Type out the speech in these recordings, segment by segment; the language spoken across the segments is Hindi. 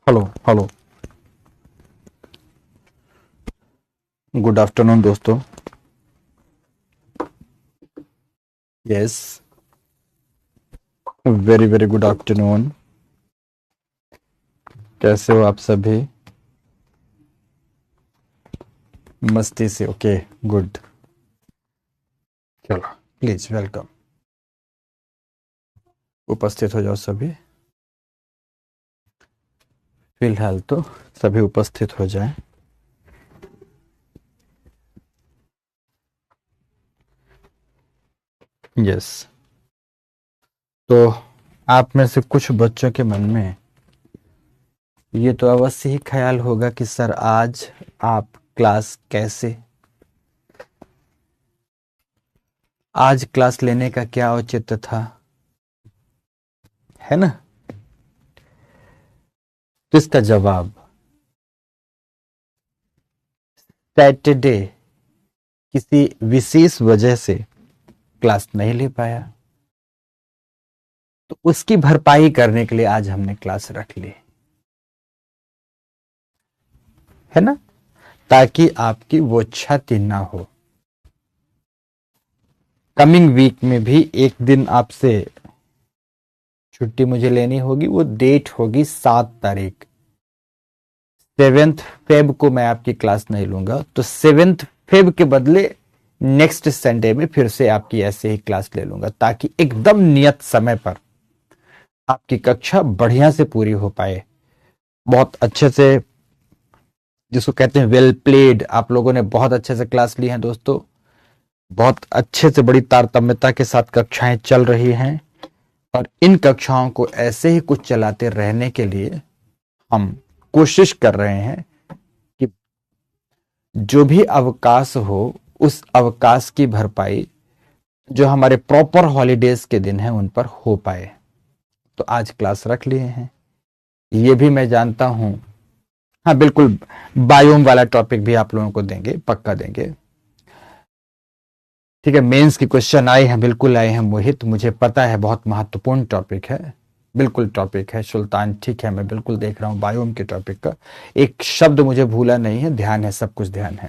Hello hello. गुड आफ्टरनून दोस्तों। Yes, very very good afternoon. कैसे हो आप सभी? मस्ती से? Okay, good. चलो, प्लीज वेलकम। उपस्थित हो जाओ सभी। फिलहाल तो सभी उपस्थित हो जाएं। यस। तो आप में से कुछ बच्चों के मन में ये तो अवश्य ही ख्याल होगा कि सर आज आप क्लास कैसे, आज क्लास लेने का क्या औचित्य था, है ना? तो इसका जवाब, सैटरडे किसी विशेष वजह से क्लास नहीं ले पाया, तो उसकी भरपाई करने के लिए आज हमने क्लास रख ली, है ना? ताकि आपकी वो क्षति ना हो। कमिंग वीक में भी एक दिन आपसे छुट्टी मुझे लेनी होगी। वो डेट होगी 7 तारीख। 7 फेब को मैं आपकी क्लास नहीं लूंगा, तो 7 फेब के बदले नेक्स्ट संडे में फिर से आपकी ऐसे ही क्लास ले लूंगा, ताकि एकदम नियत समय पर आपकी कक्षा बढ़िया से पूरी हो पाए, बहुत अच्छे से, जिसको कहते हैं वेल प्लेड। आप लोगों ने बहुत अच्छे से क्लास ली है दोस्तों, बहुत अच्छे से बड़ी तारतम्यता के साथ कक्षाएं चल रही हैं, और इन कक्षाओं को ऐसे ही कुछ चलाते रहने के लिए हम कोशिश कर रहे हैं कि जो भी अवकाश हो, उस अवकाश की भरपाई जो हमारे प्रॉपर हॉलीडेज के दिन हैं उन पर हो पाए। तो आज क्लास रख लिए हैं। ये भी मैं जानता हूं, हाँ बिल्कुल, बायोम वाला टॉपिक भी आप लोगों को देंगे, पक्का देंगे। ठीक है, मेंस की क्वेश्चन आए हैं, बिल्कुल आए हैं मोहित, मुझे पता है बहुत महत्वपूर्ण टॉपिक है, बिल्कुल टॉपिक है सुल्तान। ठीक है, मैं बिल्कुल देख रहा हूँ बायोम के टॉपिक का, एक शब्द मुझे भूला नहीं है, ध्यान है, सब कुछ ध्यान है।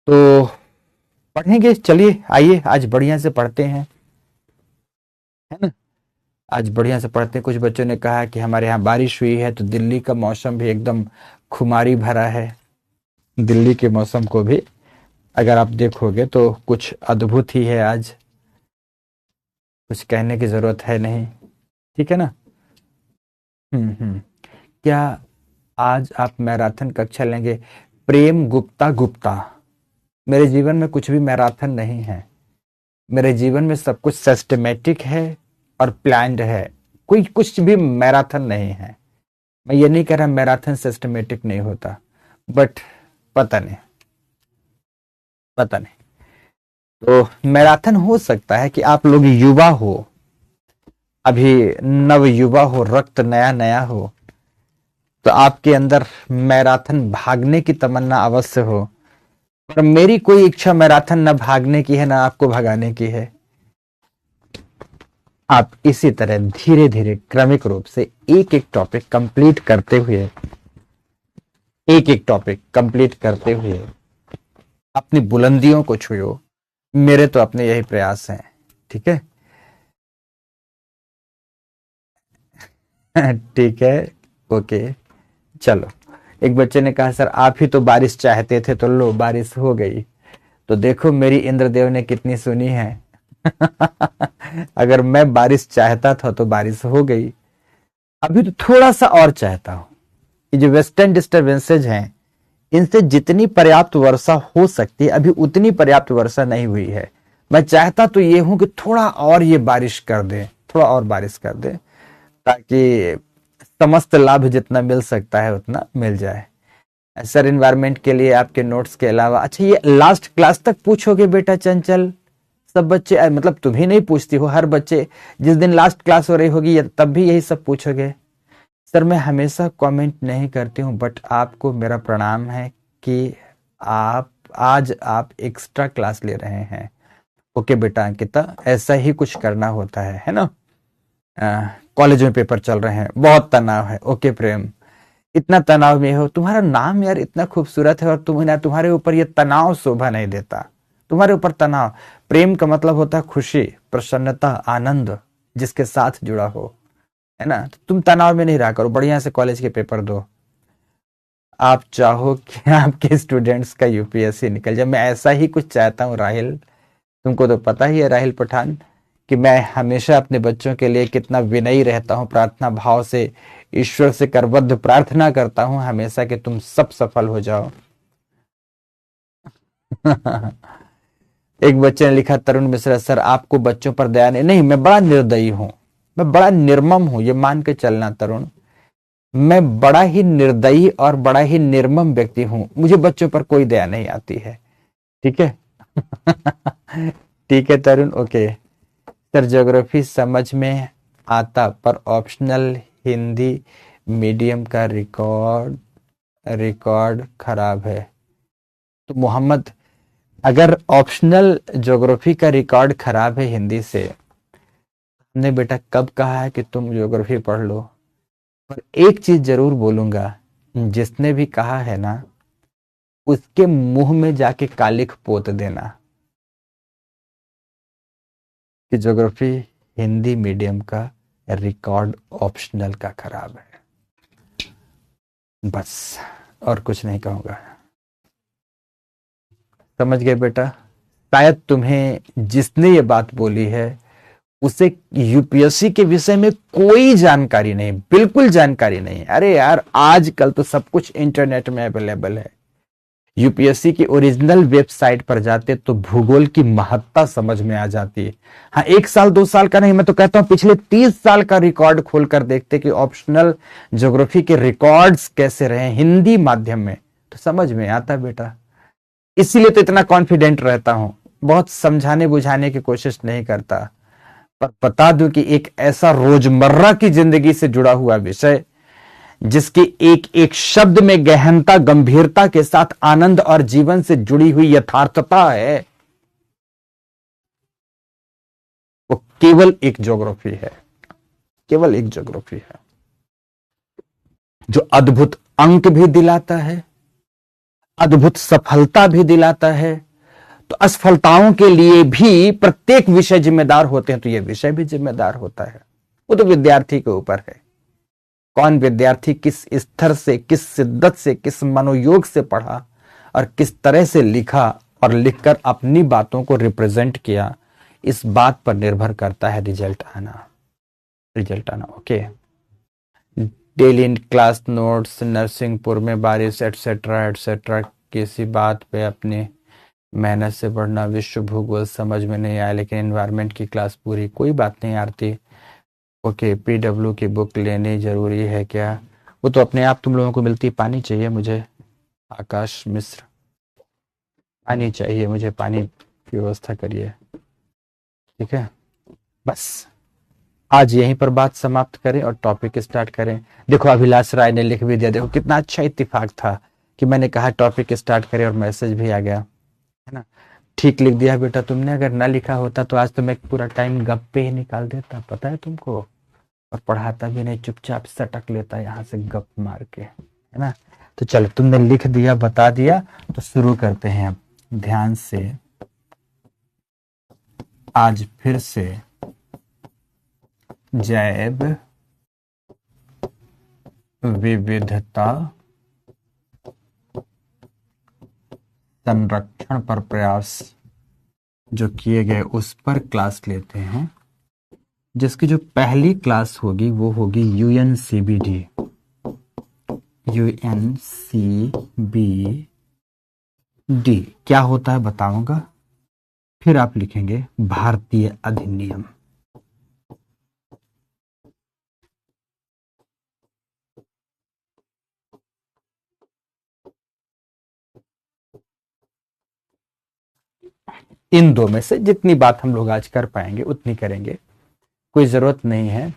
तो पढ़ेंगे, चलिए आइए आज बढ़िया से पढ़ते हैं, है ना? आज बढ़िया से पढ़ते हैं। कुछ बच्चों ने कहा कि हमारे यहाँ बारिश हुई है, तो दिल्ली का मौसम भी एकदम खुमारी भरा है। दिल्ली के मौसम को भी अगर आप देखोगे तो कुछ अद्भुत ही है आज, कुछ कहने की जरूरत है नहीं। ठीक है ना? क्या आज आप मैराथन कक्षा लेंगे? प्रेम गुप्ता गुप्ता, मेरे जीवन में कुछ भी मैराथन नहीं है। मेरे जीवन में सब कुछ सिस्टमेटिक है और प्लान्ड है, कोई कुछ भी मैराथन नहीं है। मैं ये नहीं कह रहा मैराथन सिस्टमेटिक नहीं होता, बट पता नहीं, पता नहीं। तो मैराथन हो सकता है कि आप लोग युवा हो, अभी नव युवा हो, रक्त नया नया हो, तो आपके अंदर मैराथन भागने की तमन्ना अवश्य हो। पर मेरी कोई इच्छा मैराथन न भागने की है, ना आपको भगाने की है। आप इसी तरह धीरे धीरे क्रमिक रूप से एक एक टॉपिक कंप्लीट करते हुए, एक एक टॉपिक कंप्लीट करते हुए अपनी बुलंदियों को छुओ। मेरे तो अपने यही प्रयास हैं। ठीक है? ठीक है, ओके, चलो। एक बच्चे ने कहा सर आप ही तो बारिश चाहते थे, तो लो बारिश हो गई। तो देखो मेरी इंद्रदेव ने कितनी सुनी है। अगर मैं बारिश चाहता था तो बारिश हो गई। अभी तो थोड़ा सा और चाहता हूं। ये जो वेस्टर्न डिस्टर्बेंसेज हैं, इनसे जितनी पर्याप्त वर्षा हो सकती है अभी उतनी पर्याप्त वर्षा नहीं हुई है। मैं चाहता तो ये हूं कि थोड़ा और ये बारिश कर दे, थोड़ा और बारिश कर दे, ताकि समस्त लाभ जितना मिल सकता है उतना मिल जाए। सर इन्वायरमेंट के लिए आपके नोट्स के अलावा, अच्छा ये लास्ट क्लास तक पूछोगे बेटा चंचल? सब बच्चे, मतलब तुम ही नहीं पूछती हो, हर बच्चे जिस दिन लास्ट क्लास हो रही होगी तब भी यही सब पूछोगे? सर मैं हमेशा कमेंट नहीं करती हूँ, बट आपको मेरा प्रणाम है कि आप आज आप एक्स्ट्रा क्लास ले रहे हैं। ओके बेटा अंकिता, ऐसा ही कुछ करना होता है ना? कॉलेज में पेपर चल रहे हैं, बहुत तनाव है। ओके प्रेम, इतना तनाव में हो, तुम्हारा नाम यार इतना खूबसूरत है और तुम्हारे ऊपर ये तनाव शोभा नहीं देता, तुम्हारे ऊपर तनाव। प्रेम का मतलब होता है खुशी, प्रसन्नता, आनंद जिसके साथ जुड़ा हो, है ना। तो तुम तनाव में नहीं रहा करो, बढ़िया से कॉलेज के पेपर दो। आप चाहो कि आपके स्टूडेंट्स का यूपीएससी निकल जाए, मैं ऐसा ही कुछ चाहता हूँ राहिल। तुमको तो पता ही है राहिल पठान कि मैं हमेशा अपने बच्चों के लिए कितना विनयी रहता हूँ, प्रार्थना भाव से ईश्वर से करबद्ध प्रार्थना करता हूँ हमेशा कि तुम सब सफल हो जाओ। एक बच्चे ने लिखा, तरुण मिश्रा सर आपको बच्चों पर दया नहीं। नहीं, मैं बड़ा निर्दयी हूं, मैं बड़ा निर्मम हूं, ये मान के चलना तरुण। मैं बड़ा ही निर्दयी और बड़ा ही निर्मम व्यक्ति हूं, मुझे बच्चों पर कोई दया नहीं आती है। ठीक है। ठीक है तरुण, ओके। सर ज्योग्राफी समझ में आता पर ऑप्शनल हिंदी मीडियम का रिकॉर्ड रिकॉर्ड खराब है। तो मोहम्मद, अगर ऑप्शनल ज्योग्राफी का रिकॉर्ड खराब है हिंदी से, हमने बेटा कब कहा है कि तुम ज्योग्राफी पढ़ लो। और एक चीज जरूर बोलूंगा, जिसने भी कहा है ना उसके मुंह में जाके कालिख पोत देना कि ज्योग्राफी हिंदी मीडियम का रिकॉर्ड ऑप्शनल का खराब है। बस, और कुछ नहीं कहूंगा। समझ गए बेटा। शायद तुम्हें जिसने ये बात बोली है उसे यूपीएससी के विषय में कोई जानकारी नहीं, बिल्कुल जानकारी नहीं। अरे यार आजकल तो सब कुछ इंटरनेट में अवेलेबल है। यूपीएससी की ओरिजिनल वेबसाइट पर जाते तो भूगोल की महत्ता समझ में आ जाती है। हाँ, 1 साल 2 साल का नहीं, मैं तो कहता हूं पिछले 30 साल का रिकॉर्ड खोलकर देखते कि ऑप्शनल ज्योग्राफी के रिकॉर्ड्स कैसे रहे हिंदी माध्यम में, तो समझ में आता बेटा। इसीलिए तो इतना कॉन्फिडेंट रहता हूं, बहुत समझाने बुझाने की कोशिश नहीं करता, पर बता दूं कि एक ऐसा रोजमर्रा की जिंदगी से जुड़ा हुआ विषय जिसके एक एक शब्द में गहनता गंभीरता के साथ आनंद और जीवन से जुड़ी हुई यथार्थता है, वो केवल एक ज्योग्राफी है, केवल एक ज्योग्राफी है जो अद्भुत अंक भी दिलाता है, अद्भुत सफलता भी दिलाता है। तो असफलताओं के लिए भी प्रत्येक विषय जिम्मेदार होते हैं, तो यह विषय भी जिम्मेदार होता है। वो तो विद्यार्थी के ऊपर है, कौन विद्यार्थी किस स्तर से, किस शिद्दत से, किस मनोयोग से पढ़ा और किस तरह से लिखा और लिखकर अपनी बातों को रिप्रेजेंट किया, इस बात पर निर्भर करता है रिजल्ट आना। रिजल्ट आना, okay. Daily in class notes, Narsinghpur में बारिश एटसेट्रा एटसेट्रा, किसी बात पे अपनी मेहनत से पढ़ना। विश्व भूगोल समझ में नहीं आया लेकिन एनवायरनमेंट की क्लास पूरी। कोई बात नहीं आरती, ओके। पीडब्ल्यू की बुक लेनी जरूरी है क्या? वो तो अपने आप तुम लोगों को मिलती है। पानी चाहिए मुझे, आकाश मिश्र, पानी चाहिए मुझे, पानी की व्यवस्था करिए। ठीक है, बस आज यहीं पर बात समाप्त करें और टॉपिक स्टार्ट करें। देखो अभिलाष राय ने लिख भी दिया, देखो कितना अच्छा इत्तेफाक था कि मैंने कहा टॉपिक स्टार्ट करें और मैसेज भी आ गया, है ना। ठीक लिख दिया बेटा तुमने, अगर ना लिखा होता तो आज तो मैं पूरा टाइम गप पे ही निकाल देता, पता है तुमको। और पढ़ाता भी नहीं, चुपचाप सटक लेता यहाँ से गप मार के, है ना। तो चलो तुमने लिख दिया, बता दिया, तो शुरू करते हैं अब ध्यान से। आज फिर से जैव विविधता संरक्षण पर प्रयास जो किए गए उस पर क्लास लेते हैं, जिसकी जो पहली क्लास होगी वो होगी यूएनसीबीडी। यूएनसीबीडी क्या होता है बताऊंगा, फिर आप लिखेंगे भारतीय अधिनियम। इन दो में से जितनी बात हम लोग आज कर पाएंगे उतनी करेंगे, कोई जरूरत नहीं है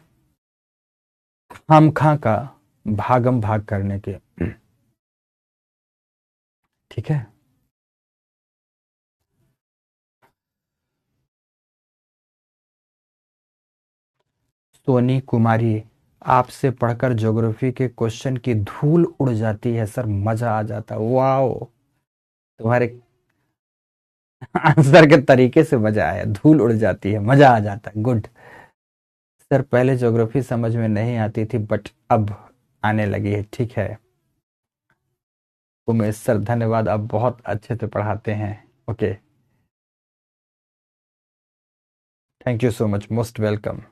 खामखा का भागम भाग करने के। ठीक है, सोनी कुमारी, आपसे पढ़कर ज्योग्राफी के क्वेश्चन की धूल उड़ जाती है सर, मजा आ जाता है। वाओ, तुम्हारे आंसर के तरीके से मजा आया, धूल उड़ जाती है, मजा आ जाता है, गुड। सर पहले ज्योग्राफी समझ में नहीं आती थी बट अब आने लगी है, ठीक है। उमेश सर धन्यवाद, आप बहुत अच्छे से पढ़ाते हैं। Okay, thank you so much, most welcome.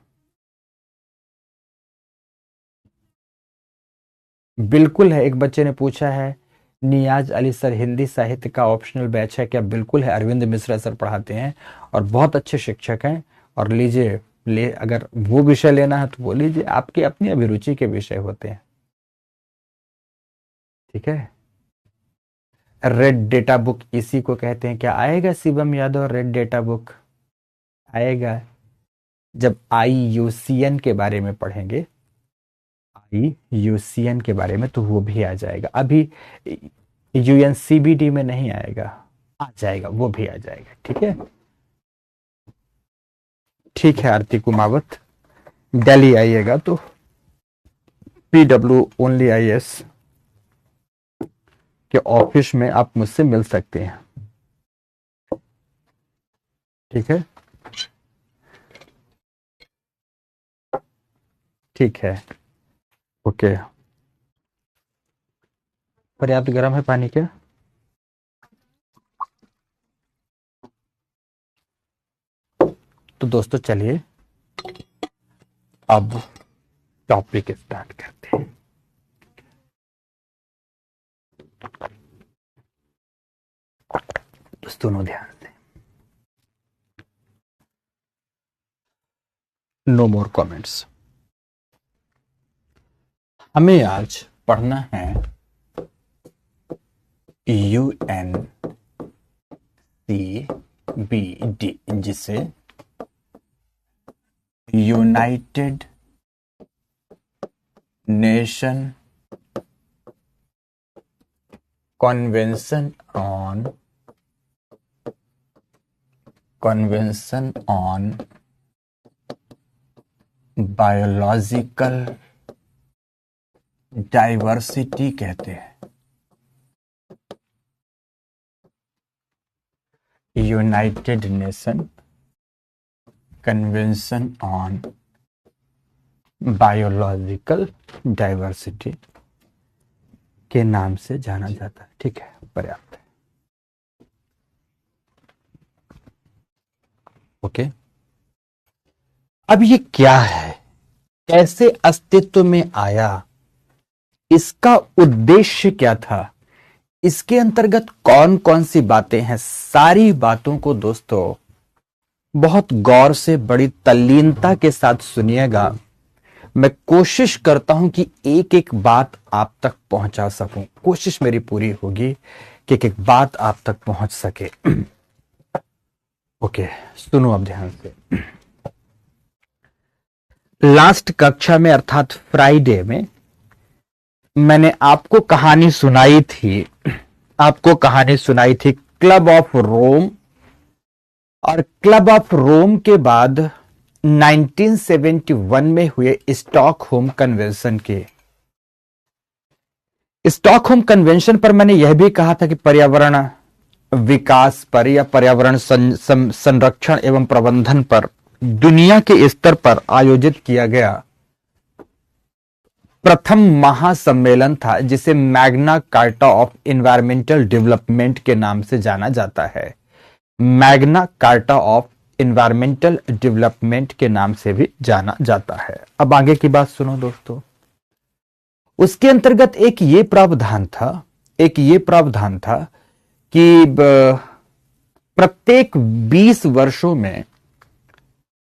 बिल्कुल है, एक बच्चे ने पूछा है, नियाज अली सर हिंदी साहित्य का ऑप्शनल बैच है क्या? बिल्कुल है, अरविंद मिश्रा सर पढ़ाते हैं और बहुत अच्छे शिक्षक हैं। और लीजिए, अगर वो विषय लेना है तो वो लीजिए, आपकी अपनी अभिरुचि के विषय होते हैं, ठीक है। रेड डेटा बुक इसी को कहते हैं, क्या आएगा Shivam Yadav? Red data book आएगा जब IUCN के बारे में पढ़ेंगे, IUCN के बारे में, तो वो भी आ जाएगा। अभी UNCBD में नहीं आएगा, आ जाएगा, वो भी आ जाएगा, ठीक है। ठीक है आरती कुमावत, दिल्ली आइएगा तो PW ओनली IS के ऑफिस में आप मुझसे मिल सकते हैं, ठीक है। ठीक है, ओके। पर्याप्त गर्म है पानी क्या? तो दोस्तों चलिए अब टॉपिक स्टार्ट करते हैं। दोस्तों ध्यान से, नो मोर कमेंट्स। हमें आज पढ़ना है UNCBD, जिसे United Nation Convention on Biological diversity कहते हैं। United Nation Convention on Biological diversity के नाम से जाना जाता है, ठीक है, पर्याप्त है। ओके, अब ये क्या है, कैसे अस्तित्व में आया, इसका उद्देश्य क्या था, इसके अंतर्गत कौन कौन सी बातें हैं, सारी बातों को दोस्तों बहुत गौर से, बड़ी तल्लीनता के साथ सुनिएगा। मैं कोशिश करता हूं कि एक एक बात आप तक पहुंचा सकूं, कोशिश मेरी पूरी होगी कि एक एक बात आप तक पहुंच सके। ओके, सुनो अब ध्यान से। लास्ट कक्षा में अर्थात फ्राइडे में मैंने आपको कहानी सुनाई थी, क्लब ऑफ रोम, और क्लब ऑफ रोम के बाद 1971 में हुए स्टॉकहोम कन्वेंशन पर मैंने यह भी कहा था कि पर्यावरण विकास पर या पर्यावरण संरक्षण एवं प्रबंधन पर दुनिया के स्तर पर आयोजित किया गया प्रथम महासम्मेलन था, जिसे Magna carta of environmental development के नाम से जाना जाता है। Magna carta of environmental development के नाम से भी जाना जाता है। अब आगे की बात सुनो दोस्तों। उसके अंतर्गत एक ये प्रावधान था कि प्रत्येक 20 वर्षों में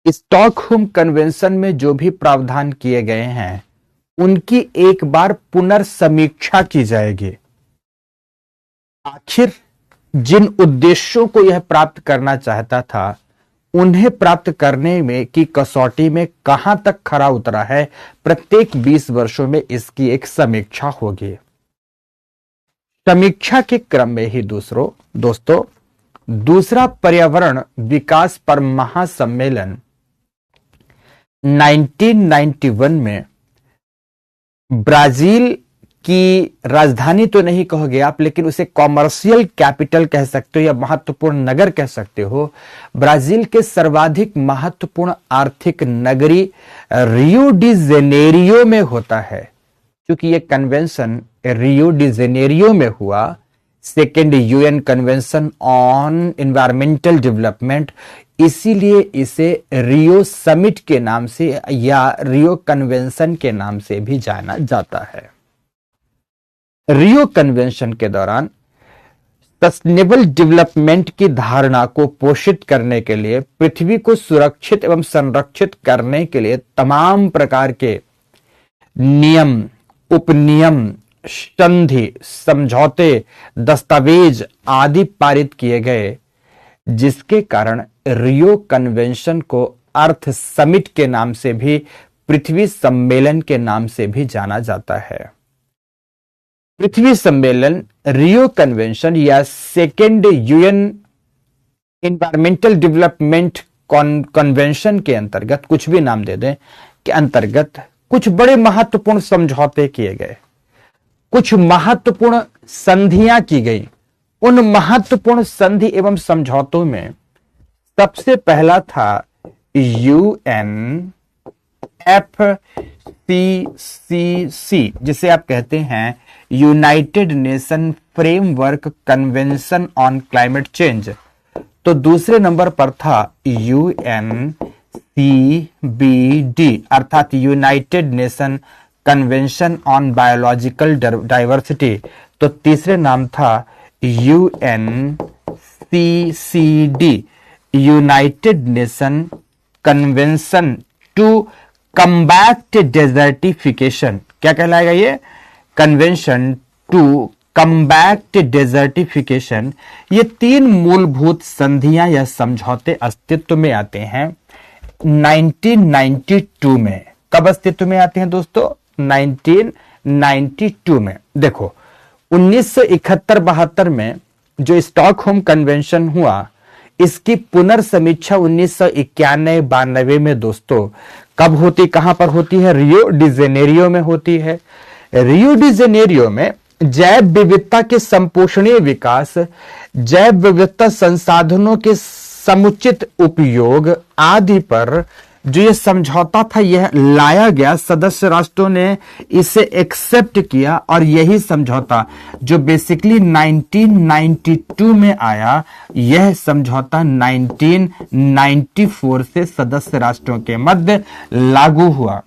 स्टॉकहोम कन्वेंशन में जो भी प्रावधान किए गए हैं उनकी एक बार पुनर्समीक्षा की जाएगी। आखिर जिन उद्देश्यों को यह प्राप्त करना चाहता था उन्हें प्राप्त करने में की कसौटी में कहां तक खरा उतरा है, प्रत्येक 20 वर्षों में इसकी एक समीक्षा होगी। समीक्षा के क्रम में ही दोस्तों दूसरा पर्यावरण विकास पर महासम्मेलन 1991 में ब्राजील की राजधानी तो नहीं कहोगे आप, लेकिन उसे कॉमर्शियल कैपिटल कह सकते हो या महत्वपूर्ण नगर कह सकते हो। ब्राजील के सर्वाधिक महत्वपूर्ण आर्थिक नगरी रियो डी जेनेरियो में होता है। क्योंकि ये कन्वेंशन रियो डी जेनेरियो में हुआ, second UN convention on environmental development, इसीलिए इसे रियो समिट के नाम से या रियो कन्वेंशन के नाम से भी जाना जाता है। रियो कन्वेंशन के दौरान सस्टेनेबल डेवलपमेंट की धारणा को पोषित करने के लिए, पृथ्वी को सुरक्षित एवं संरक्षित करने के लिए तमाम प्रकार के नियम, उपनियम, संधि, समझौते, दस्तावेज आदि पारित किए गए, जिसके कारण रियो कन्वेंशन को अर्थ समिट के नाम से भी, पृथ्वी सम्मेलन के नाम से भी जाना जाता है। पृथ्वी सम्मेलन रियो कन्वेंशन या second UN environmental development convention के अंतर्गत, कुछ भी नाम दे दें, के अंतर्गत कुछ बड़े महत्वपूर्ण समझौते किए गए, कुछ महत्वपूर्ण संधियां की गई। उन महत्वपूर्ण संधि एवं समझौतों में सबसे पहला था UNFCCC, जिसे आप कहते हैं United Nation Framework Convention on Climate Change. तो दूसरे नंबर पर था UNCBD अर्थात United Nation Convention on Biological Diversity. तो तीसरे नाम था UNCCD United Nation Convention to Combat Desertification. क्या कहलाएगा ये? Convention to Combat Desertification. ये तीन मूलभूत संधियां या समझौते अस्तित्व में आते हैं 1992 में। कब अस्तित्व में आते हैं दोस्तों? 1992 में। देखो 1971-72 में जो स्टॉकहोम कन्वेंशन हुआ, इसकी पुनर्समीक्षा 1991-92 में दोस्तों कब होती, कहां पर होती है? रियो डी जेनेरियो में होती है। रियो डी जेनेरियो में जैव विविधता के संपोषणीय विकास, जैव विविधता संसाधनों के समुचित उपयोग आदि पर जो ये समझौता था, यह लाया गया। सदस्य राष्ट्रों ने इसे एक्सेप्ट किया और यही समझौता जो बेसिकली 1992 में आया, यह समझौता 1994 से सदस्य राष्ट्रों के मध्य लागू हुआ।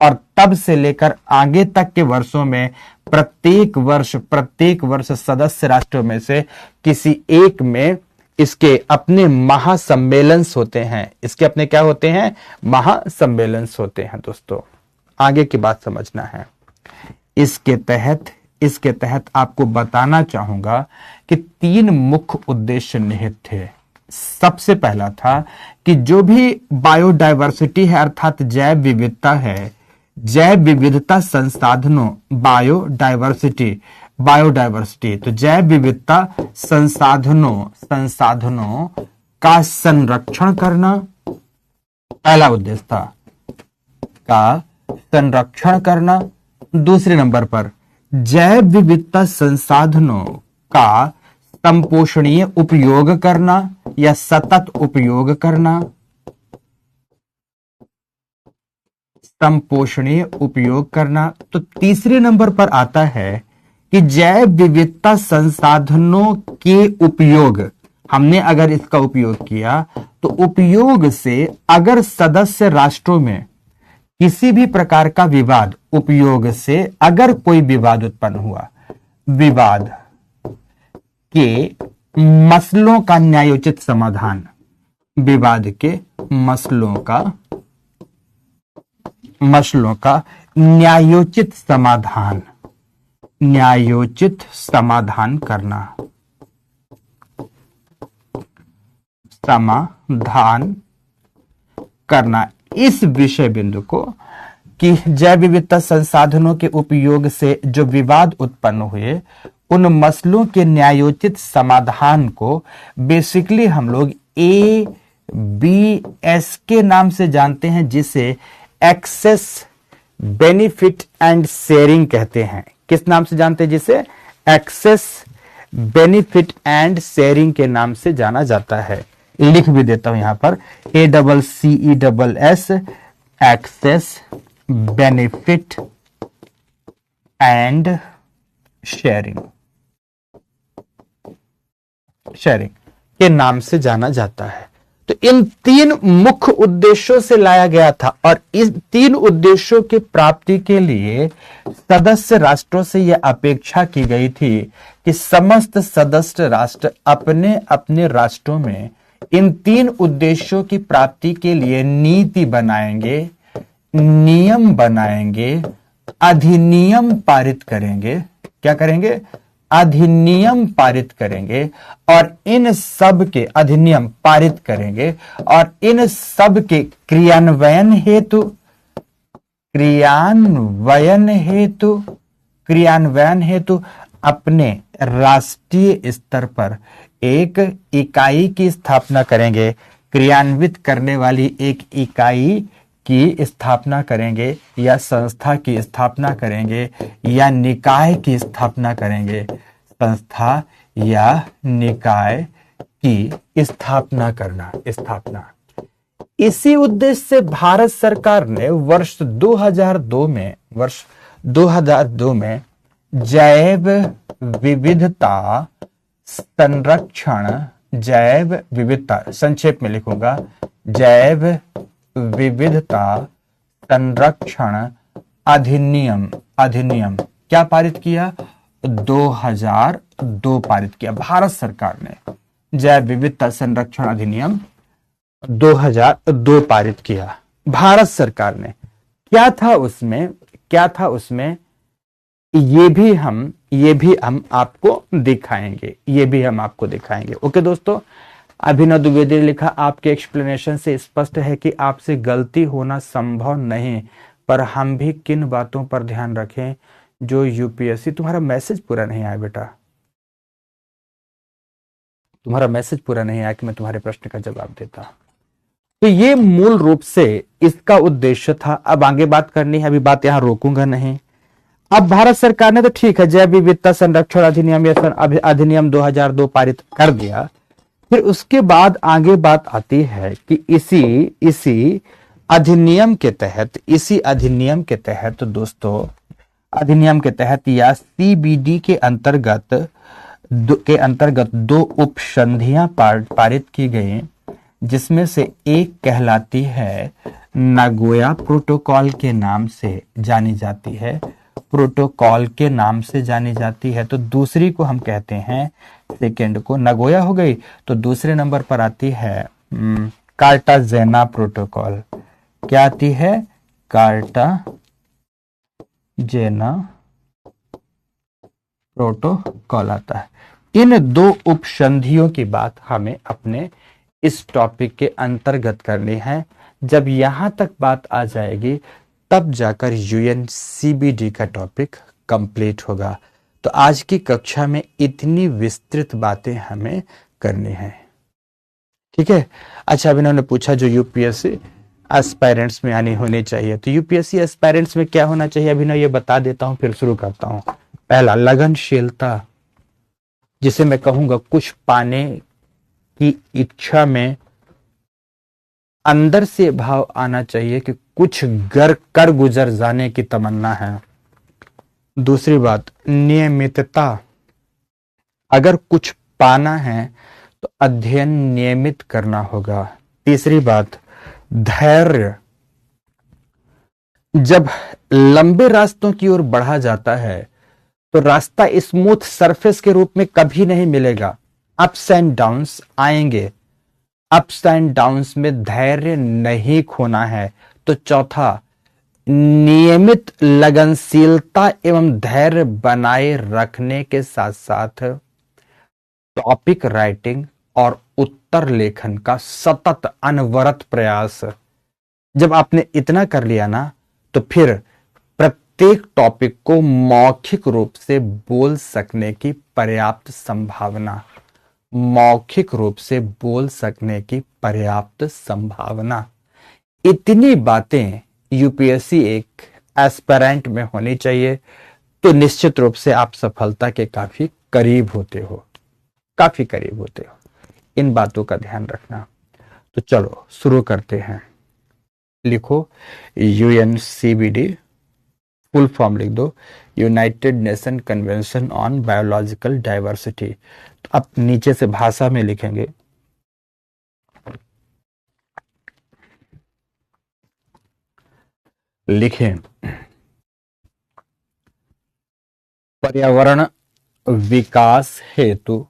और तब से लेकर आगे तक के वर्षों में प्रत्येक वर्ष सदस्य राष्ट्रों में से किसी एक में इसके अपने महासम्मेलन होते हैं। इसके अपने क्या होते हैं? महासम्मेलन होते हैं। दोस्तों आगे की बात समझना है। इसके तहत आपको बताना चाहूंगा कि 3 मुख्य उद्देश्य निहित थे। सबसे पहला था कि जो भी बायोडायवर्सिटी है अर्थात जैव विविधता है, जैव विविधता संसाधनों, बायोडायवर्सिटी तो जैव विविधता संसाधनों का संरक्षण करना पहला उद्देश्य था, का संरक्षण करना। दूसरे नंबर पर जैव विविधता संसाधनों का संपोषणीय उपयोग करना या सतत उपयोग करना, संपोषणीय उपयोग करना। तो तीसरे नंबर पर आता है कि जैव विविधता संसाधनों के उपयोग, हमने अगर इसका उपयोग किया तो उपयोग से अगर सदस्य राष्ट्रों में किसी भी प्रकार का विवाद, उपयोग से अगर कोई विवाद उत्पन्न हुआ, विवाद के मसलों का न्यायोचित समाधान, विवाद के मसलों का न्यायोचित समाधान करना इस विषय बिंदु को कि जैव विविधता संसाधनों के उपयोग से जो विवाद उत्पन्न हुए, उन मसलों के न्यायोचित समाधान को बेसिकली हम लोग BS के नाम से जानते हैं, जिसे एक्सेस बेनिफिट एंड शेयरिंग कहते हैं। किस नाम से जानते हैं? जिसे एक्सेस बेनिफिट एंड शेयरिंग के नाम से जाना जाता है। लिख भी देता हूं यहां पर, ACCESS, access benefit and sharing के नाम से जाना जाता है। तो इन 3 मुख्य उद्देश्यों से लाया गया था, और इस 3 उद्देश्यों की प्राप्ति के लिए सदस्य राष्ट्रों से यह अपेक्षा की गई थी कि समस्त सदस्य राष्ट्र अपने अपने राष्ट्रों में इन 3 उद्देश्यों की प्राप्ति के लिए नीति बनाएंगे, नियम बनाएंगे, अधिनियम पारित करेंगे। क्या करेंगे? अधिनियम पारित करेंगे, और इन सब के अधिनियम पारित करेंगे, और इन सब के क्रियान्वयन हेतु अपने राष्ट्रीय स्तर पर एक इकाई की स्थापना करेंगे। क्रियान्वित करने वाली एक इकाई की स्थापना करेंगे, या संस्था की स्थापना करेंगे, या निकाय की स्थापना करेंगे। संस्था या निकाय की स्थापना करना। इसी उद्देश्य से भारत सरकार ने वर्ष 2002 में जैव विविधता संक्षेप में लिखूंगा, जैव विविधता संरक्षण अधिनियम क्या पारित किया? 2002 पारित किया भारत सरकार ने। जैव विविधता संरक्षण अधिनियम 2002 पारित किया भारत सरकार ने। क्या था उसमें? ये भी हम आपको दिखाएंगे। ओके दोस्तों, अभिनव द्विवेदी ने लिखा, आपके एक्सप्लेनेशन से स्पष्ट है कि आपसे गलती होना संभव नहीं, पर हम भी किन बातों पर ध्यान रखें जो यूपीएससी। तुम्हारा मैसेज पूरा नहीं आया बेटा, तुम्हारा मैसेज पूरा नहीं आया कि मैं तुम्हारे प्रश्न का जवाब देता। तो ये मूल रूप से इसका उद्देश्य था। अब आगे बात करनी है, अभी बात यहां रोकूंगा नहीं। अब भारत सरकार ने तो ठीक है जैव विविधता संरक्षण अधिनियम या अधिनियम 2002 पारित कर दिया। फिर उसके बाद आगे बात आती है कि इसी अधिनियम के तहत या सीबीडी के अंतर्गत 2 उपसंधियां पारित की गई, जिसमें से एक कहलाती है नागोया प्रोटोकॉल के नाम से जानी जाती है। तो दूसरी को हम कहते हैं, सेकेंड को नागोया हो गई, तो दूसरे नंबर पर आती है कार्टाजेना प्रोटोकॉल। क्या आती है? कार्टाजेना प्रोटोकॉल आता है। इन 2 उपसंधियों की बात हमें अपने इस टॉपिक के अंतर्गत करनी है। जब यहां तक बात आ जाएगी तब जाकर यूएनसीबीडी का टॉपिक कंप्लीट होगा। तो आज की कक्षा में इतनी विस्तृत बातें हमें करनी है, ठीक है। अच्छा, अब इन्होंने पूछा जो यूपीएससी एस्पायरेंट्स में यानी होने चाहिए, तो यूपीएससी एस्पायरेंट्स में क्या होना चाहिए अभी ना ये बता देता हूं, फिर शुरू करता हूं। पहला, लगनशीलता, जिसे मैं कहूंगा कुछ पाने की इच्छा में अंदर से भाव आना चाहिए कि कुछ कर गुजर जाने की तमन्ना है। दूसरी बात, नियमितता, अगर कुछ पाना है तो अध्ययन नियमित करना होगा। तीसरी बात, धैर्य, जब लंबे रास्तों की ओर बढ़ा जाता है तो रास्ता स्मूथ सरफेस के रूप में कभी नहीं मिलेगा, अप्स एंड डाउन्स आएंगे। अप्स एंड डाउन्स में धैर्य नहीं खोना है। तो चौथा, नियमित लगनशीलता एवं धैर्य बनाए रखने के साथ साथ टॉपिक राइटिंग और उत्तर लेखन का सतत अनवरत प्रयास। जब आपने इतना कर लिया ना, तो फिर प्रत्येक टॉपिक को मौखिक रूप से बोल सकने की पर्याप्त संभावना मौखिक रूप से बोल सकने की पर्याप्त संभावना। इतनी बातें यूपीएससी एक एस्पिरेंट में होनी चाहिए, तो निश्चित रूप से आप सफलता के काफी करीब होते हो, काफी करीब होते हो। इन बातों का ध्यान रखना। तो चलो शुरू करते हैं। लिखो यूएनसीबीडी, फुल फॉर्म लिख दो, United Nation Convention on Biological Diversity. तो आप नीचे से भाषा में लिखेंगे, लिखें पर्यावरण विकास हेतु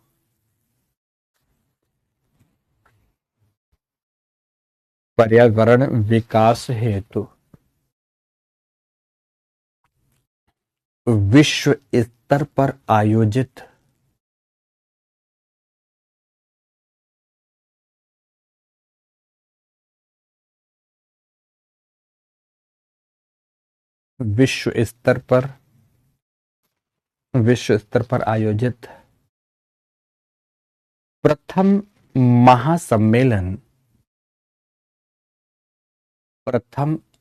पर्यावरण विकास हेतु विश्व स्तर पर आयोजित विश्व स्तर पर आयोजित प्रथम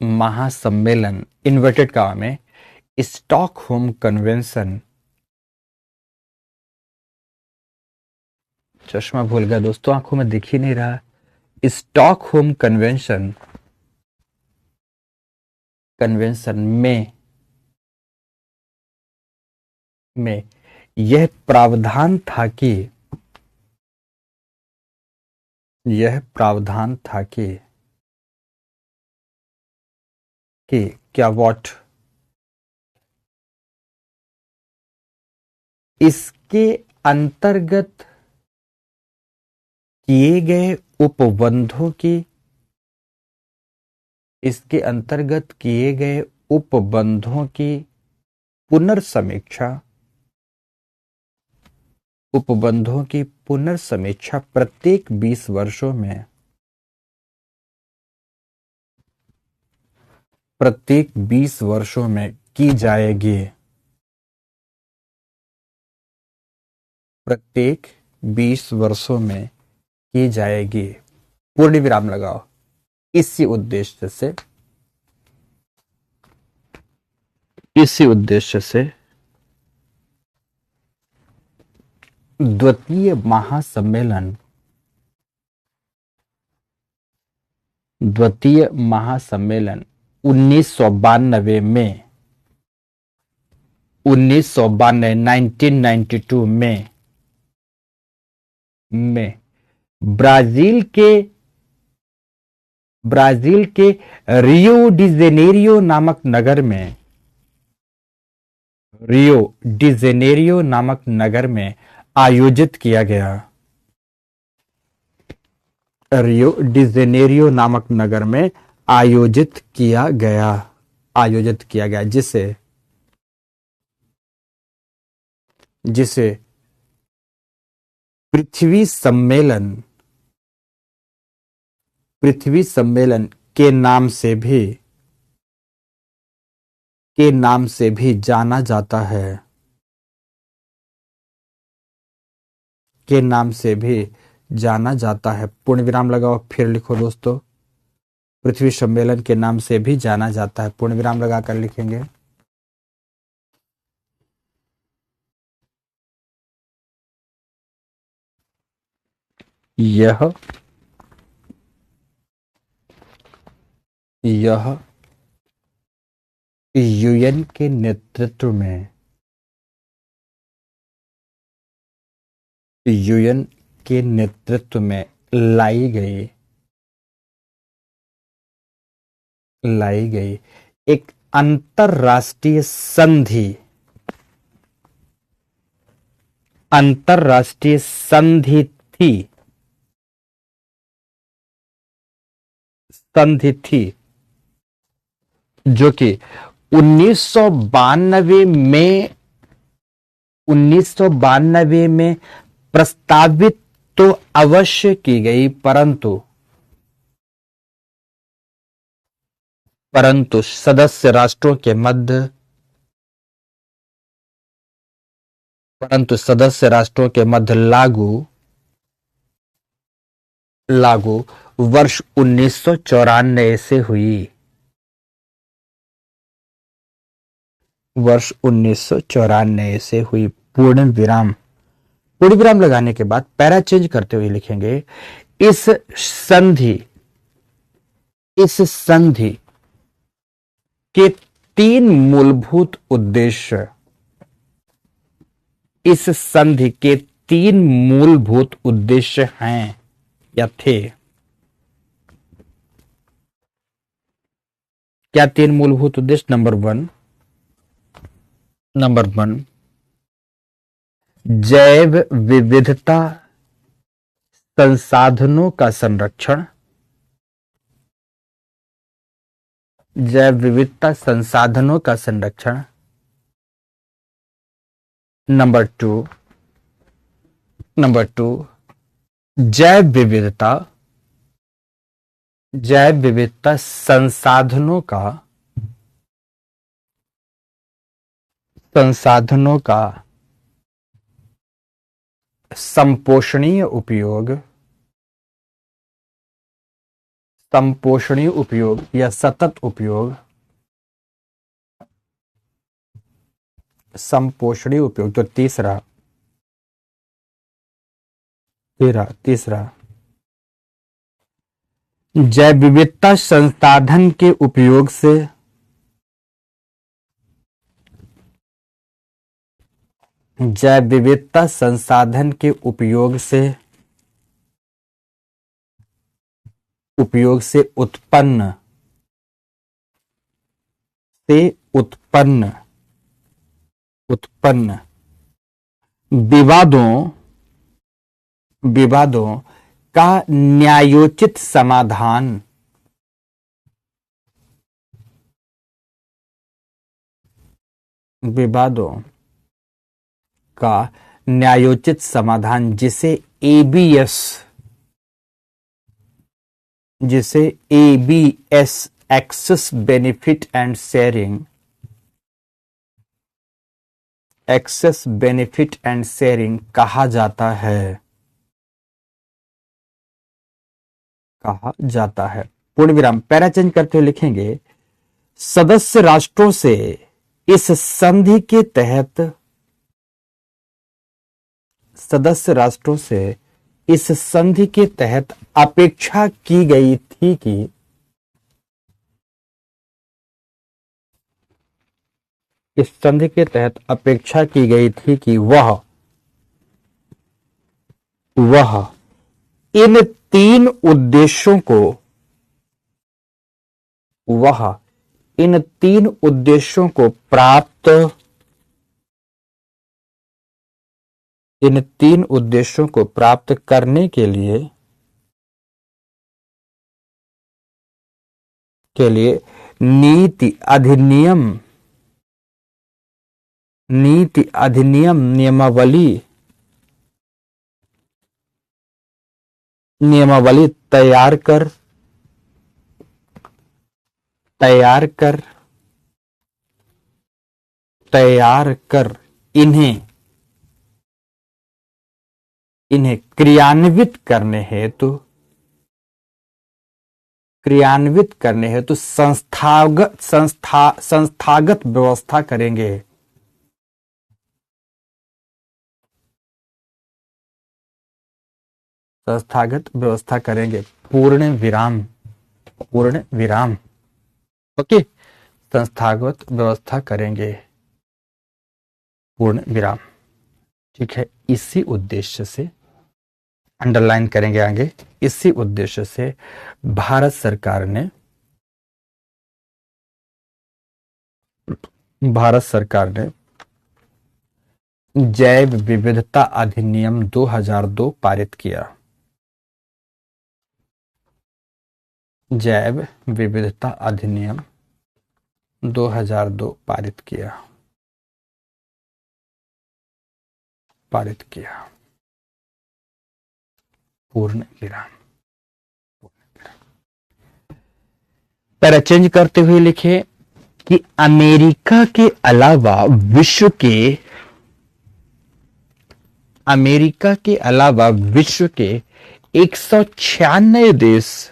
महासम्मेलन इन्वर्टेड कॉमा में स्टॉकहोम कन्वेंशन, चश्मा भूल गया दोस्तों, आंखों में दिख ही नहीं रहा। स्टॉकहोम कन्वेंशन में यह प्रावधान था कि क्या वॉट इसके अंतर्गत किए गए उपबंधों की पुनर्समीक्षा प्रत्येक 20 वर्षों में की जाएगी। प्रत्येक 20 वर्षों में की जाएगी। पूर्ण विराम लगाओ। इसी उद्देश्य से द्वितीय महासम्मेलन 1992 में 1992 में ब्राजील के रियो डी जेनेरियो नामक नगर में आयोजित किया गया। रियो डी जेनेरियो नामक नगर में आयोजित किया गया, जिसे पृथ्वी सम्मेलन के नाम से भी जाना जाता है। पूर्ण विराम लगाओ, फिर लिखो दोस्तों, पृथ्वी सम्मेलन के नाम से भी जाना जाता है। पूर्ण विराम लगाकर लिखेंगे। यह यूएन के नेतृत्व में लाई गई एक अंतरराष्ट्रीय संधि थी, जो कि 1992 में प्रस्तावित तो अवश्य की गई, परंतु सदस्य राष्ट्रों के मध्य लागू लागू वर्ष 1994 से हुई। वर्ष 1994 से हुई। पूर्ण विराम। पूर्ण विराम लगाने के बाद पैरा चेंज करते हुए लिखेंगे इस संधि के तीन मूलभूत उद्देश्य। इस संधि के तीन मूलभूत उद्देश्य हैं या थे। क्या तीन मूलभूत उद्देश्य? नंबर वन जैव विविधता संसाधनों का संरक्षण। जैव विविधता संसाधनों का संरक्षण। नंबर टू जैव विविधता संसाधनों का संपोषणीय उपयोग या सतत उपयोग। संपोषणीय उपयोग। तो तीसरा जैव विविधता संसाधन के उपयोग से उत्पन्न विवादों का न्यायोचित समाधान। विवादों का न्यायोचित समाधान जिसे ABS access benefit and sharing कहा जाता है। पूर्ण विराम। पैरा चेंज करते हुए लिखेंगे सदस्य राष्ट्रों से इस संधि के तहत अपेक्षा की गई थी कि वह इन तीन उद्देश्यों को प्राप्त करने के लिए नीति अधिनियम नियमावली तैयार कर इन्हें क्रियान्वित करने हेतु संस्थागत व्यवस्था करेंगे। पूर्ण विराम। ओके, संस्थागत व्यवस्था करेंगे। पूर्ण विराम। ठीक है। इसी उद्देश्य से अंडरलाइन करेंगे आगे। इसी उद्देश्य से भारत सरकार ने जैव विविधता अधिनियम 2002 पारित किया। जैव विविधता अधिनियम 2002 पारित किया। पूर्ण विराम। पैरा चेंज करते हुए लिखे कि अमेरिका के अलावा विश्व के 196 देश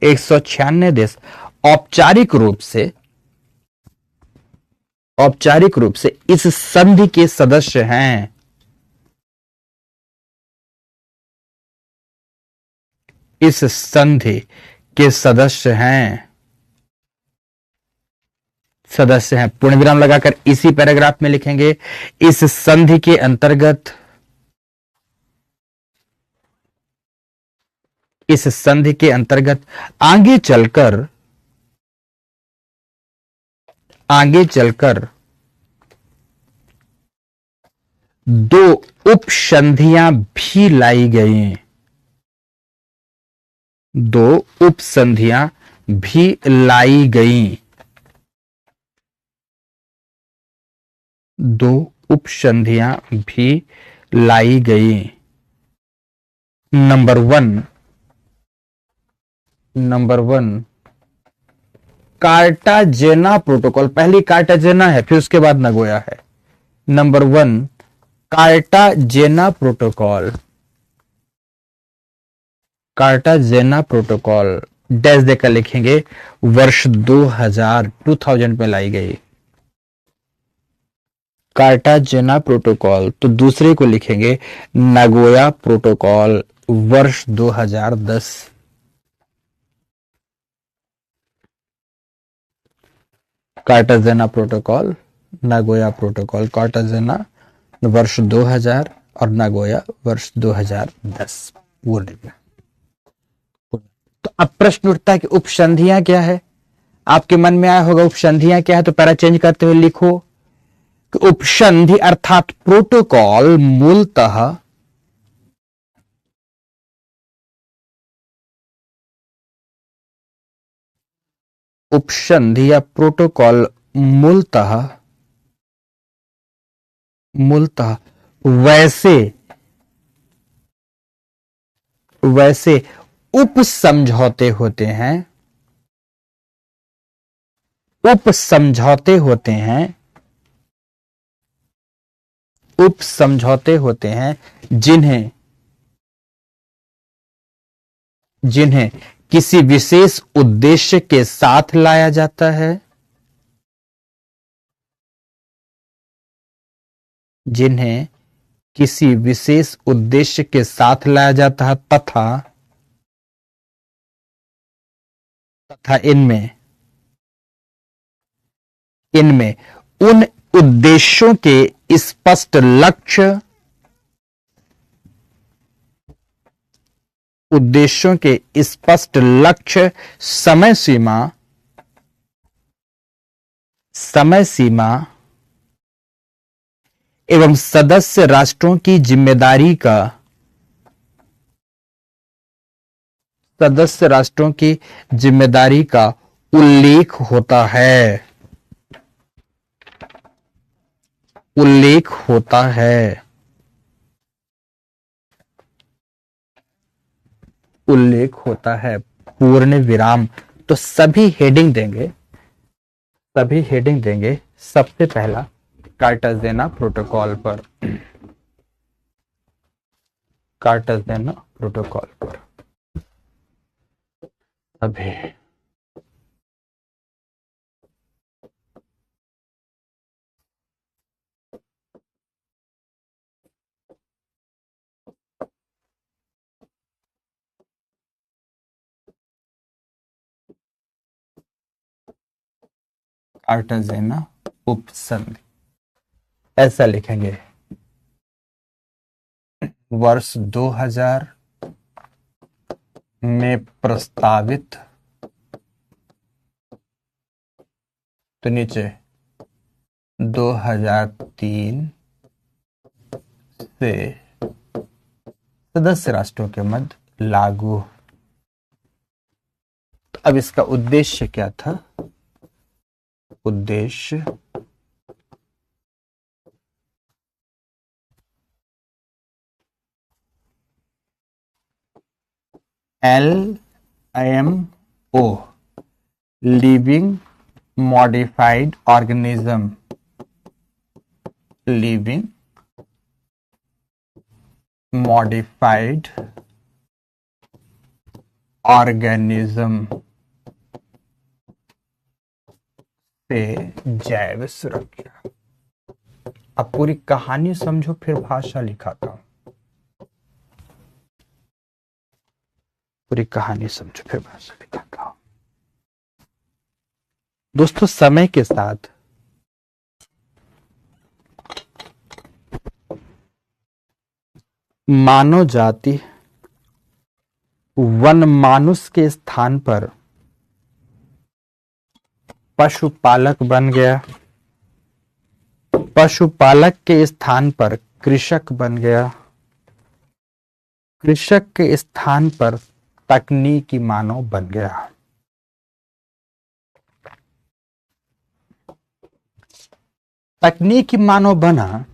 196 देश औपचारिक रूप से इस संधि के सदस्य हैं। इस संधि के सदस्य हैं। पूर्ण विराम लगाकर इसी पैराग्राफ में लिखेंगे, इस संधि के अंतर्गत आगे चलकर दो उपसंधियां भी लाई गई। दो उपसंधियां भी लाई गई। दो उपसंधियां भी लाई गई। Number one Cartagena protocol. पहली कार्टाजेना है, फिर उसके बाद नगोया है। नंबर 1 कार्टाजेना प्रोटोकॉल डैश देकर लिखेंगे, वर्ष 2000 में लाई गई कार्टाजेना प्रोटोकॉल। तो दूसरे को लिखेंगे नगोया प्रोटोकॉल, वर्ष 2010। Cartagena protocol, Nagoya protocol. Cartagena वर्ष 2000 और नगोया वर्ष 2010। वो लिखना। तो अब प्रश्न उठता है कि उपसंधियां क्या है। आपके मन में आया होगा उपसंधियां क्या है, तो पैरा चेंज करते हुए लिखो कि उपसंधि अर्थात प्रोटोकॉल मूलतः उपसंधि या प्रोटोकॉल मूलतः वैसे उपसमझौते होते हैं। उपसमझौते होते हैं जिन्हें किसी विशेष उद्देश्य के साथ लाया जाता है। जिन्हें किसी विशेष उद्देश्य के साथ लाया जाता है तथा इनमें उन उद्देश्यों के स्पष्ट लक्ष्य, समय सीमा एवं सदस्य राष्ट्रों की जिम्मेदारी का उल्लेख होता है। पूर्ण विराम। तो सभी हेडिंग देंगे। सबसे पहला कार्टाजेना प्रोटोकॉल पर। अभी कार्टाजेना उपसंधि ऐसा लिखेंगे, वर्ष 2000 में प्रस्तावित। तो नीचे 2003 से सदस्य राष्ट्रों के मध्य लागू। तो अब इसका उद्देश्य क्या था? उद्देश्य LMO living modified organism living modified organism से जैव सुरक्षा। अब पूरी कहानी समझो, फिर भाषा लिखाता हूं। पूरी कहानी समझो, फिर भाषा लिखाता हूं। दोस्तों, समय के साथ मानव जाति वन मानुष के स्थान पर पशुपालक बन गया, पशुपालक के स्थान पर कृषक बन गया, कृषक के स्थान पर तकनीकी मानव बन गया। तकनीकी मानव बना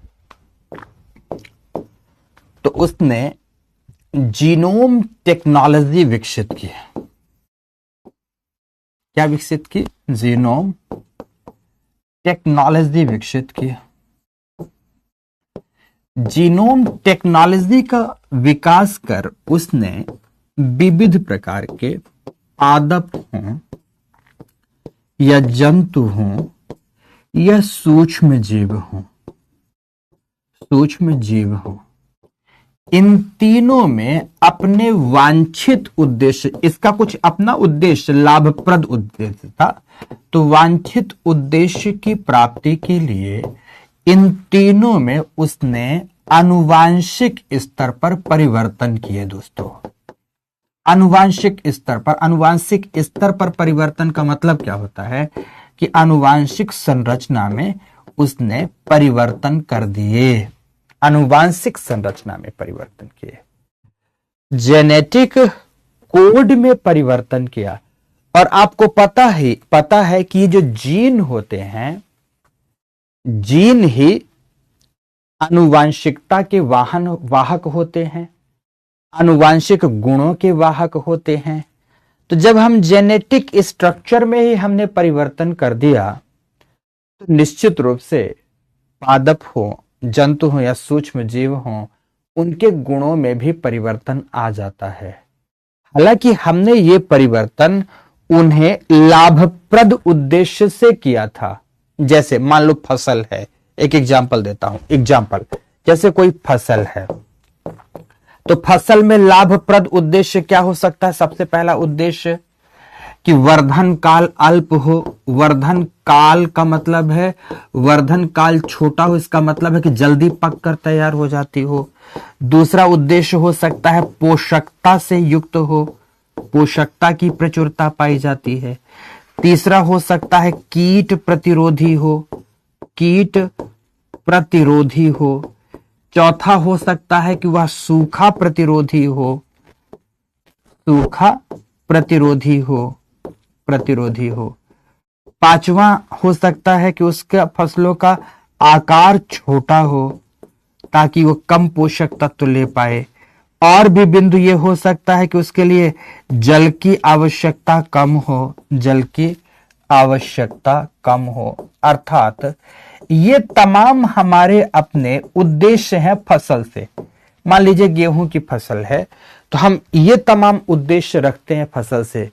तो उसने जीनोम टेक्नोलॉजी विकसित की। क्या विकसित की? जीनोम टेक्नोलॉजी विकसित की। जीनोम टेक्नोलॉजी का विकास कर उसने विविध प्रकार के पादप हों या जंतु हों या सूक्ष्म जीव हों, सूक्ष्म जीव हों, इन तीनों में अपने वांछित उद्देश्य, इसका कुछ अपना उद्देश्य, लाभप्रद उद्देश्य था, तो वांछित उद्देश्य की प्राप्ति के लिए इन तीनों में उसने आनुवांशिक स्तर पर परिवर्तन किए। दोस्तों, आनुवांशिक स्तर पर परिवर्तन का मतलब क्या होता है कि आनुवांशिक संरचना में उसने परिवर्तन कर दिए, आनुवांशिक संरचना में परिवर्तन किए, जेनेटिक कोड में परिवर्तन किया। और आपको पता है कि जो जीन होते हैं, जीन ही आनुवांशिकता के वाहक होते हैं, आनुवांशिक गुणों के वाहक होते हैं। तो जब हम जेनेटिक स्ट्रक्चर में ही हमने परिवर्तन कर दिया तो निश्चित रूप से पादप हो, जंतु हो या सूक्ष्म जीव हो, उनके गुणों में भी परिवर्तन आ जाता है। हालांकि हमने ये परिवर्तन उन्हें लाभप्रद उद्देश्य से किया था। जैसे मान लो फसल है, एक एग्जाम्पल देता हूं। एग्जाम्पल, जैसे कोई फसल है तो फसल में लाभप्रद उद्देश्य क्या हो सकता है? सबसे पहला उद्देश्य कि वर्धन काल अल्प हो। वर्धन काल का मतलब है वर्धन काल छोटा हो, इसका मतलब है कि जल्दी पककर तैयार हो जाती हो। दूसरा उद्देश्य हो सकता है पोषकता से युक्त हो, पोषकता की प्रचुरता पाई जाती है। तीसरा हो सकता है कीट प्रतिरोधी हो, कीट प्रतिरोधी हो। चौथा हो सकता है कि वह सूखा प्रतिरोधी हो, सूखा प्रतिरोधी हो। पांचवा हो सकता है कि उसके फसलों का आकार छोटा हो ताकि वो कम पोषक तत्व ले पाए। और भी बिंदु ये हो सकता है कि उसके लिए जल की आवश्यकता कम हो, जल की आवश्यकता कम हो। अर्थात ये तमाम हमारे अपने उद्देश्य हैं फसल से। मान लीजिए गेहूं की फसल है तो हम ये तमाम उद्देश्य रखते हैं फसल से।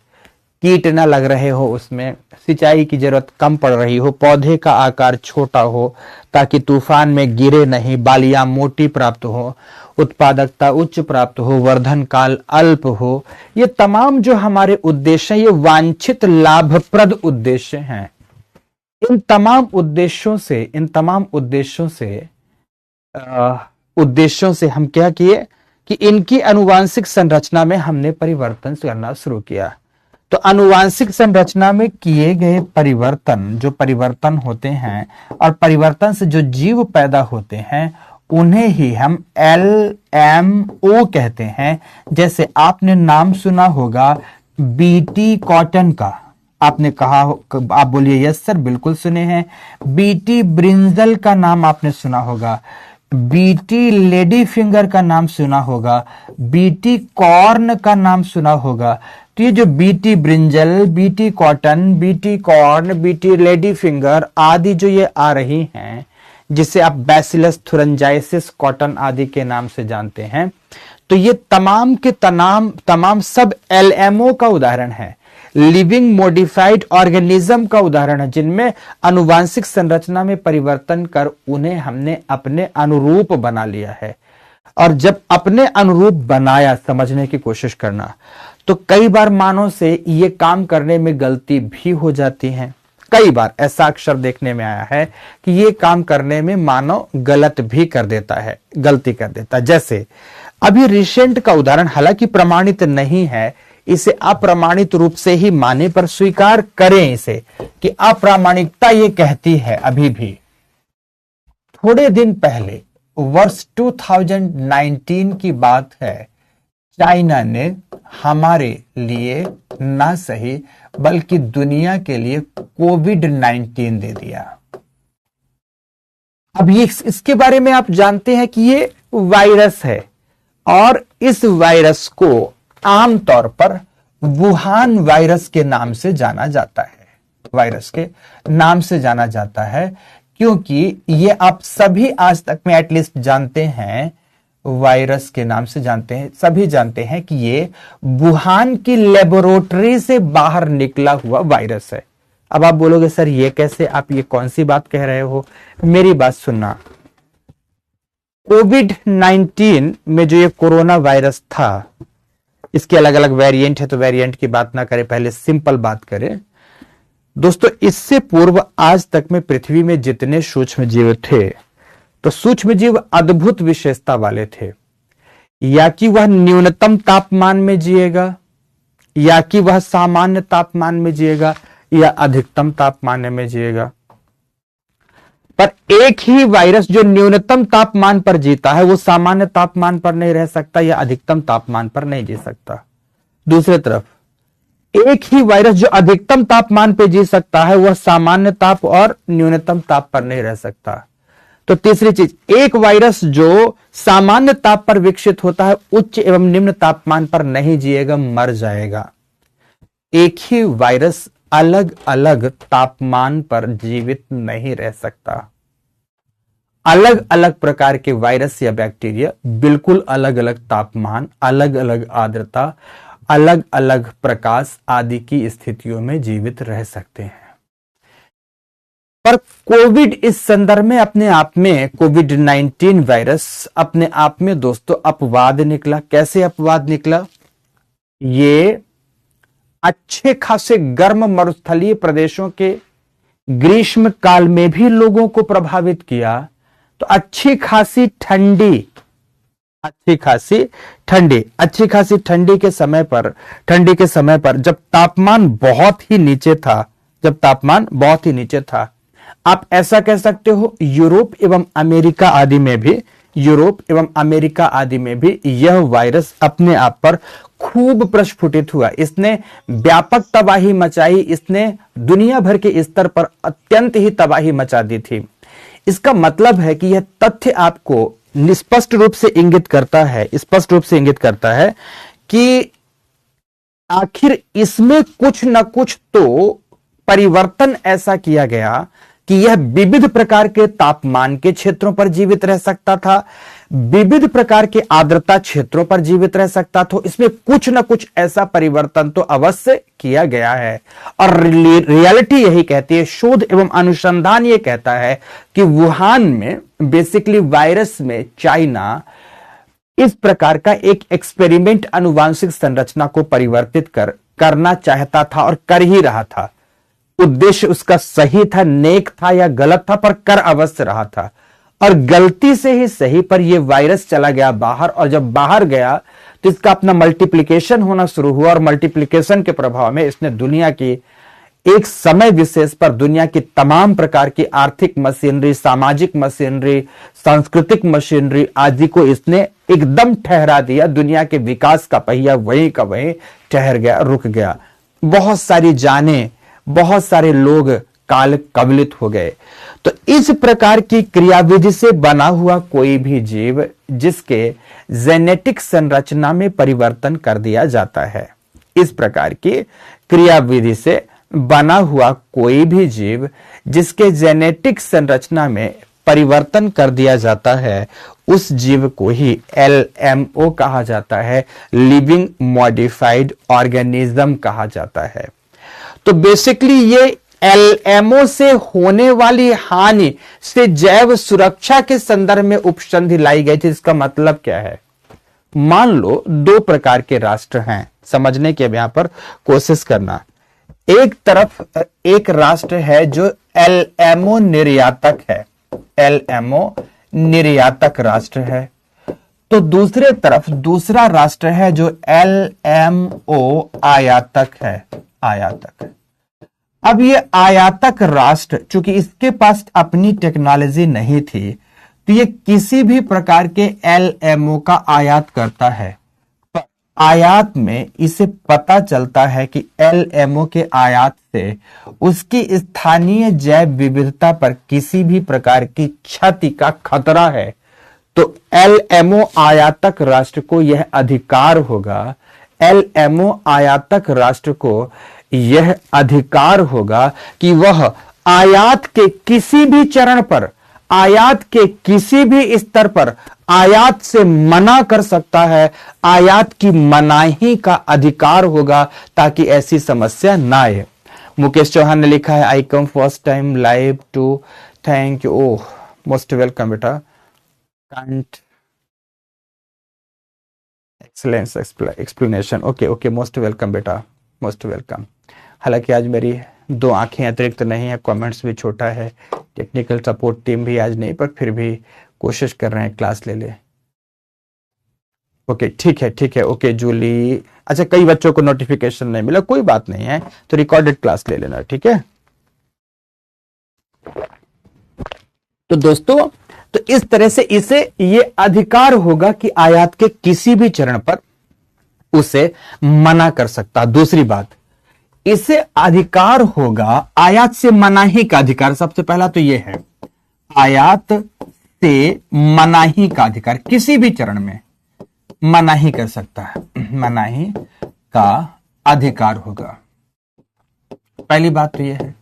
कीट न लग रहे हो, उसमें सिंचाई की जरूरत कम पड़ रही हो, पौधे का आकार छोटा हो ताकि तूफान में गिरे नहीं, बालियां मोटी प्राप्त हो, उत्पादकता उच्च प्राप्त हो, वर्धन काल अल्प हो। ये तमाम जो हमारे उद्देश्य हैं, ये वांछित लाभप्रद उद्देश्य हैं। इन तमाम उद्देश्यों से हम क्या किए कि इनकी आनुवांशिक संरचना में हमने परिवर्तन करना शुरू किया। तो आनुवांशिक संरचना में किए गए परिवर्तन, जो परिवर्तन होते हैं और परिवर्तन से जो जीव पैदा होते हैं, उन्हें ही हम LMO कहते हैं। जैसे आपने नाम सुना होगा बीटी कॉटन का, आपने कहा, आप बोलिए यस सर, बिल्कुल सुने हैं। बीटी ब्रिंजल का नाम आपने सुना होगा, बीटी लेडी फिंगर का नाम सुना होगा, बीटी कॉर्न का नाम सुना होगा। तो ये जो BT brinjal, BT cotton, BT corn, BT lady finger आदि जो ये आ रही हैं, जिसे आप बैसिलस थुरंजाइसिस कॉटन आदि के नाम से जानते हैं, तो ये तमाम के तमाम सब एलएमओ का उदाहरण है, लिविंग मॉडिफाइड ऑर्गेनिज्म का उदाहरण है, जिनमें आनुवांशिक संरचना में परिवर्तन कर उन्हें हमने अपने अनुरूप बना लिया है। और जब अपने अनुरूप बनाया, समझने की कोशिश करना, तो कई बार मानव से ये काम करने में गलती भी हो जाती है। कई बार ऐसा अक्सर देखने में आया है कि ये काम करने में मानव गलत भी कर देता है, गलती कर देता है। जैसे अभी रिसेंट का उदाहरण, हालांकि प्रमाणित नहीं है, इसे अप्रमाणित रूप से ही माने, पर स्वीकार करें इसे कि अप्रामाणिकता ये कहती है अभी भी। थोड़े दिन पहले वर्ष 2019 की बात है, चाइना ने हमारे लिए ना सही बल्कि दुनिया के लिए कोविड-19 दे दिया। अब ये इसके बारे में आप जानते हैं कि ये वायरस है, और इस वायरस को आमतौर पर वुहान वायरस के नाम से जाना जाता है। वायरस के नाम से जाना जाता है क्योंकि ये आप सभी आज तक में एटलीस्ट जानते हैं, वायरस के नाम से जानते हैं, सभी जानते हैं कि ये वुहान की लेबोरेटरी से बाहर निकला हुआ वायरस है। अब आप बोलोगे सर ये कैसे, आप ये कौन सी बात कह रहे हो? मेरी बात सुनना। कोविड-19 में जो ये कोरोना वायरस था, इसके अलग अलग वेरिएंट है, तो वेरिएंट की बात ना करें, पहले सिंपल बात करें। दोस्तों, इससे पूर्व आज तक में पृथ्वी में जितने सूक्ष्म जीव थे, तो सूक्ष्म जीव अद्भुत विशेषता वाले थे। या कि वह न्यूनतम तापमान में जिएगा, या कि वह सामान्य तापमान में जिएगा, या अधिकतम तापमान में जिएगा। पर एक ही वायरस जो न्यूनतम तापमान पर जीता है, वो सामान्य तापमान पर नहीं रह सकता या अधिकतम तापमान पर नहीं जी सकता। दूसरी तरफ एक ही वायरस जो अधिकतम तापमान पर जी सकता है, वह सामान्य ताप और न्यूनतम ताप पर नहीं रह सकता। तो तीसरी चीज, एक वायरस जो सामान्य ताप पर विकसित होता है, उच्च एवं निम्न तापमान पर नहीं जिएगा, मर जाएगा। एक ही वायरस अलग अलग तापमान पर जीवित नहीं रह सकता। अलग अलग प्रकार के वायरस या बैक्टीरिया बिल्कुल अलग अलग तापमान, अलग अलग आर्द्रता, अलग अलग प्रकाश आदि की स्थितियों में जीवित रह सकते हैं। पर कोविड इस संदर्भ में अपने आप में, कोविड-19 वायरस अपने आप में दोस्तों अपवाद निकला। कैसे अपवाद निकला? ये अच्छे खासे गर्म मरुस्थलीय प्रदेशों के ग्रीष्म काल में भी लोगों को प्रभावित किया। तो अच्छी खासी ठंडी के समय पर जब तापमान बहुत ही नीचे था, आप ऐसा कह सकते हो यूरोप एवं अमेरिका आदि में भी यह वायरस अपने आप पर खूब प्रस्फुटित हुआ। इसने व्यापक तबाही मचाई, इसने दुनिया भर के स्तर पर अत्यंत ही तबाही मचा दी थी। इसका मतलब है कि यह तथ्य आपको स्पष्ट रूप से इंगित करता है कि आखिर इसमें कुछ न कुछ तो परिवर्तन ऐसा किया गया कि यह विविध प्रकार के तापमान के क्षेत्रों पर जीवित रह सकता था, विविध प्रकार के आर्द्रता क्षेत्रों पर जीवित रह सकता था। इसमें कुछ न कुछ ऐसा परिवर्तन तो अवश्य किया गया है। और रियलिटी यही कहती है, शोध एवं अनुसंधान ये कहता है कि वुहान में बेसिकली वायरस में चाइना इस प्रकार का एक एक्सपेरिमेंट आनुवांशिक संरचना को परिवर्तित करना चाहता था और कर ही रहा था। उद्देश्य उसका सही था, नेक था या गलत था, पर कर अवश्य रहा था। और गलती से ही सही पर यह वायरस चला गया बाहर, और जब बाहर गया तो इसका अपना मल्टीप्लिकेशन होना शुरू हुआ, और मल्टीप्लिकेशन के प्रभाव में इसने दुनिया की एक समय विशेष पर दुनिया की तमाम प्रकार की आर्थिक मशीनरी, सामाजिक मशीनरी, सांस्कृतिक मशीनरी आदि को इसने एकदम ठहरा दिया। दुनिया के विकास का पहिया वहीं का वहीं ठहर गया, रुक गया। बहुत सारी जानें, बहुत सारे लोग काल कवलित हो गए। तो इस प्रकार की क्रियाविधि से बना हुआ कोई भी जीव जिसके जेनेटिक संरचना में परिवर्तन कर दिया जाता है, इस प्रकार की क्रियाविधि से बना हुआ कोई भी जीव जिसके जेनेटिक संरचना में परिवर्तन कर दिया जाता है उस जीव को ही LMO कहा जाता है, लिविंग मॉडिफाइड ऑर्गेनिज्म कहा जाता है। तो बेसिकली ये LMO से होने वाली हानि से जैव सुरक्षा के संदर्भ में उपसंधि लाई गई थी। इसका मतलब क्या है? मान लो दो प्रकार के राष्ट्र हैं, समझने की अब यहां पर कोशिश करना। एक तरफ एक राष्ट्र है जो LMO निर्यातक है, LMO निर्यातक राष्ट्र है, तो दूसरे तरफ दूसरा राष्ट्र है जो LMO आयातक है, आयातक। अब ये आयातक राष्ट्र चूंकि इसके पास अपनी टेक्नोलॉजी नहीं थी, तो ये किसी भी प्रकार के LMO का आयात करता है। पर आयात में इसे पता चलता है कि LMO के आयात से उसकी स्थानीय जैव विविधता पर किसी भी प्रकार की क्षति का खतरा है, तो LMO आयातक राष्ट्र को यह अधिकार होगा, LMO आयातक राष्ट्र को यह अधिकार होगा कि वह आयात के किसी भी चरण पर, आयात के किसी भी स्तर पर आयात से मना कर सकता है। आयात की मनाही का अधिकार होगा ताकि ऐसी समस्या ना आए। मुकेश चौहान ने लिखा है, I come first time live to thank you. Oh most welcome बेटा, can't excellence explanation. Okay okay, most welcome बेटा, मोस्ट वेलकम। हालांकि आज मेरी दो आंखें अतिरिक्त नहीं है, कमेंट्स भी छोटा है, टेक्निकल सपोर्ट टीम भी आज नहीं, पर फिर भी कोशिश कर रहे हैं क्लास ले ले। ओके ठीक है ठीक है, ओके जूली। अच्छा, कई बच्चों को नोटिफिकेशन नहीं मिला, कोई बात नहीं है, तो रिकॉर्डेड क्लास ले लेना, ठीक है। तो दोस्तों, तो इस तरह से इसे ये अधिकार होगा कि आयात के किसी भी चरण पर उसे मना कर सकता। दूसरी बात, इसे अधिकार होगा आयात से मनाही का अधिकार। सबसे पहला तो यह है, आयात से मनाही का अधिकार, किसी भी चरण में मनाही कर सकता है, मनाही का अधिकार होगा। पहली बात तो यह है।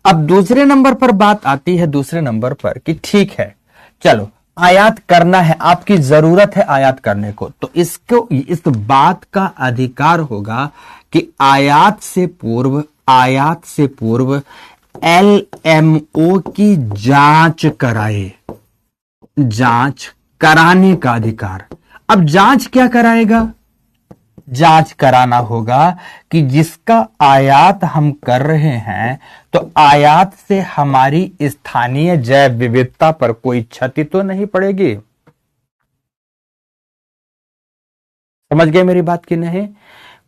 अब दूसरे नंबर पर बात आती है, दूसरे नंबर पर कि ठीक है चलो आयात करना है, आपकी जरूरत है आयात करने को, तो इसको इस बात का अधिकार होगा कि आयात से पूर्व LMO की जांच कराए, जांच कराने का अधिकार। अब जांच क्या कराएगा? जांच कराना होगा कि जिसका आयात हम कर रहे हैं, तो आयात से हमारी स्थानीय जैव विविधता पर कोई क्षति तो नहीं पड़ेगी। समझ गए मेरी बात की नहीं?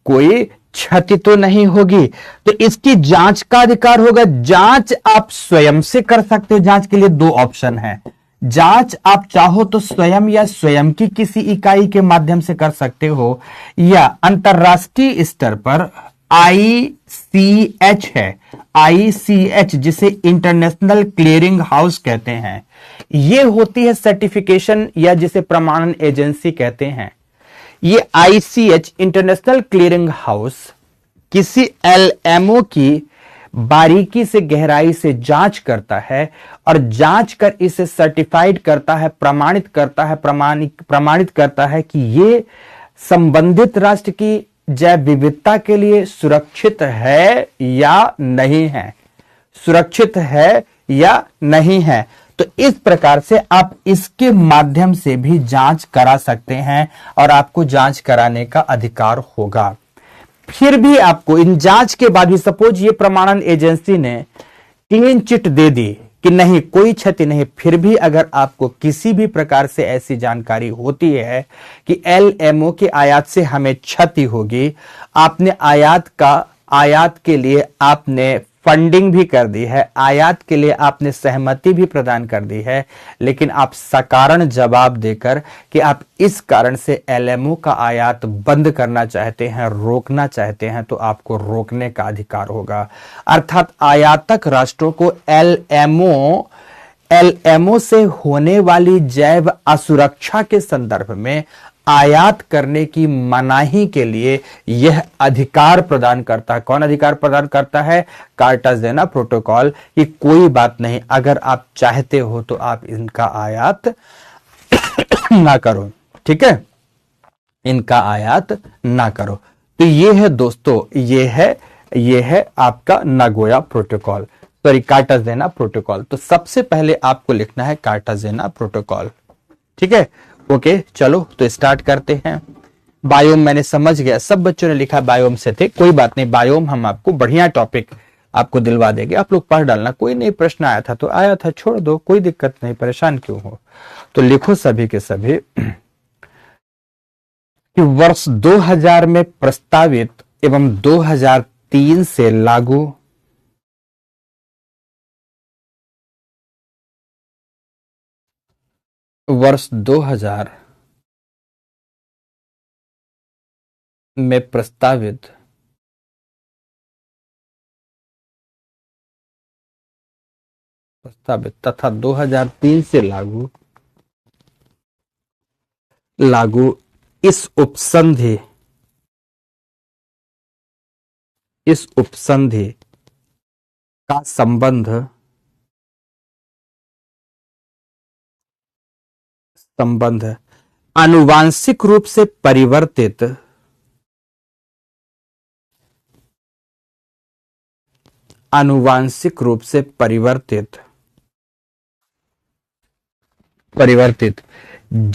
कोई क्षति तो नहीं होगी, तो इसकी जांच का अधिकार होगा। जांच आप स्वयं से कर सकते हो, जांच के लिए दो ऑप्शन है। जांच आप चाहो तो स्वयं या स्वयं की किसी इकाई के माध्यम से कर सकते हो, या अंतरराष्ट्रीय स्तर पर ICH है, ICH जिसे इंटरनेशनल क्लियरिंग हाउस कहते हैं, ये होती है सर्टिफिकेशन या जिसे प्रमाणन एजेंसी कहते हैं। ये ICH इंटरनेशनल क्लियरिंग हाउस किसी LMO की बारीकी से गहराई से जांच करता है और जांच कर इसे सर्टिफाइड करता है, प्रमाणित करता है, प्रमाणित करता है कि ये संबंधित राष्ट्र की जैव विविधता के लिए सुरक्षित है या नहीं है, सुरक्षित है या नहीं है। तो इस प्रकार से आप इसके माध्यम से भी जांच करा सकते हैं और आपको जांच कराने का अधिकार होगा। फिर भी आपको इन जांच के बाद भी, सपोज ये प्रमाणन एजेंसी ने क्लीन चिट दे दी कि नहीं कोई क्षति नहीं, फिर भी अगर आपको किसी भी प्रकार से ऐसी जानकारी होती है कि LMO के आयात से हमें क्षति होगी, आपने आयात के लिए आपने फंडिंग भी कर दी है, आयात के लिए आपने सहमति भी प्रदान कर दी है, लेकिन आप सकारण जवाब देकर कि आप इस कारण से LMO का आयात बंद करना चाहते हैं, रोकना चाहते हैं, तो आपको रोकने का अधिकार होगा। अर्थात आयातक राष्ट्रों को LMO से होने वाली जैव असुरक्षा के संदर्भ में आयात करने की मनाही के लिए यह अधिकार प्रदान करता है। कौन अधिकार प्रदान करता है? Cartagena protocol. कि कोई बात नहीं, अगर आप चाहते हो तो आप इनका आयात ना करो, ठीक है, इनका आयात ना करो। तो ये है दोस्तों, ये है आपका Nagoya protocol, sorry Cartagena protocol. तो सबसे पहले आपको लिखना है कार्टाजेना प्रोटोकॉल, ठीक है। ओके चलो तो स्टार्ट करते हैं। बायोम मैंने समझ गया, सब बच्चों ने लिखा बायोम से थे, कोई बात नहीं, बायोम हम आपको बढ़िया टॉपिक आपको दिलवा देंगे, आप लोग पढ़ डालना। कोई नहीं प्रश्न आया था तो आया था, छोड़ दो, कोई दिक्कत नहीं, परेशान क्यों हो। तो लिखो सभी के सभी कि वर्ष 2000 में प्रस्तावित एवं 2003 से लागू वर्ष 2000 में प्रस्तावित तथा 2003 से लागू इस उपसंधि का संबंध आनुवांशिक रूप से परिवर्तित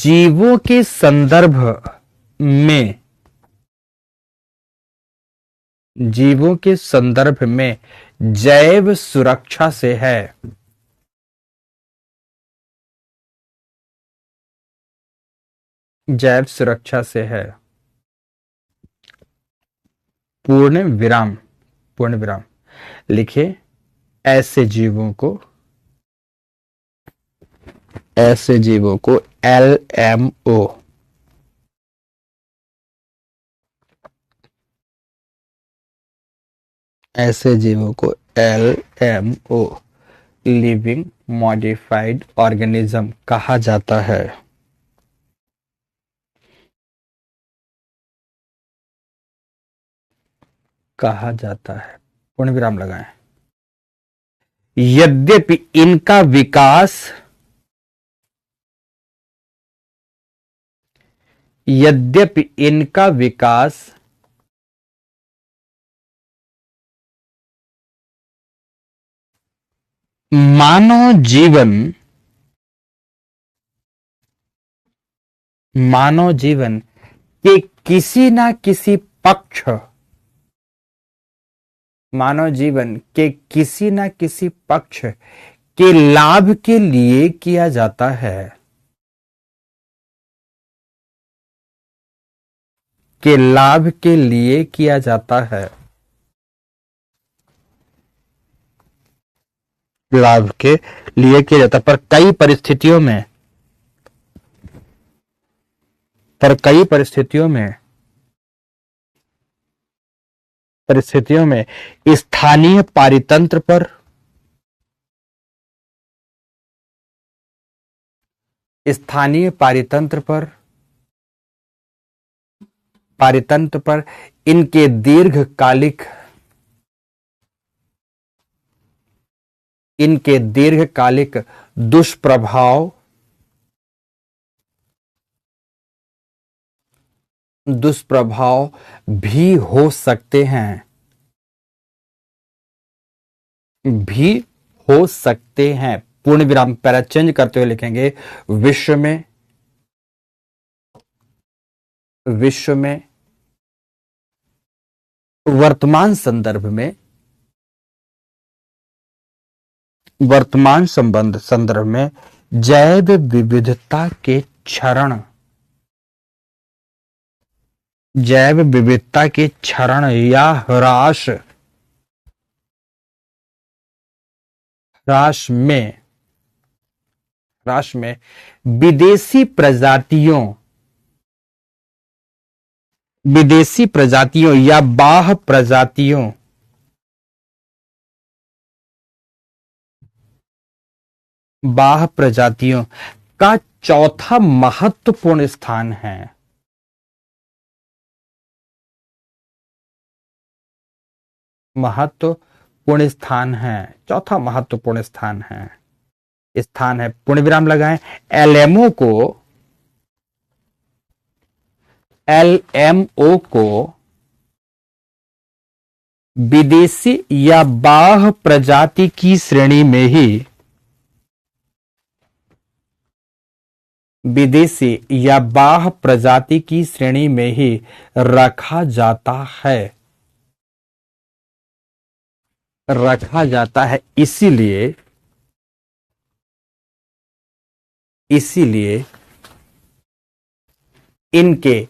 जीवों के संदर्भ में जैव सुरक्षा से है। जैव सुरक्षा से है, पूर्ण विराम लिखे। ऐसे जीवों को LMO लिविंग मॉडिफाइड ऑर्गेनिज्म कहा जाता है। पूर्ण विराम लगाएं। यद्यपि इनका विकास मानव जीवन के किसी ना किसी पक्ष के लाभ के लिए किया जाता है। लाभ के लिए किया जाता है। पर कई परिस्थितियों में स्थानीय पारितंत्र पर इनके दीर्घकालिक दुष्प्रभाव भी हो सकते हैं। पूर्ण विराम पैरा चेंज करते हुए लिखेंगे विश्व में वर्तमान संदर्भ में जैव विविधता के क्षरण या ह्रास में विदेशी प्रजातियों या बाह्य प्रजातियों का चौथा महत्वपूर्ण स्थान है। महत्वपूर्ण स्थान है। चौथा महत्वपूर्ण स्थान है, स्थान है, पूर्ण विराम लगाएं। एलएमओ को विदेशी या बाह्य प्रजाति की श्रेणी में ही, विदेशी या बाह्य प्रजाति की श्रेणी में ही रखा जाता है, रखा जाता है। इसीलिए इनके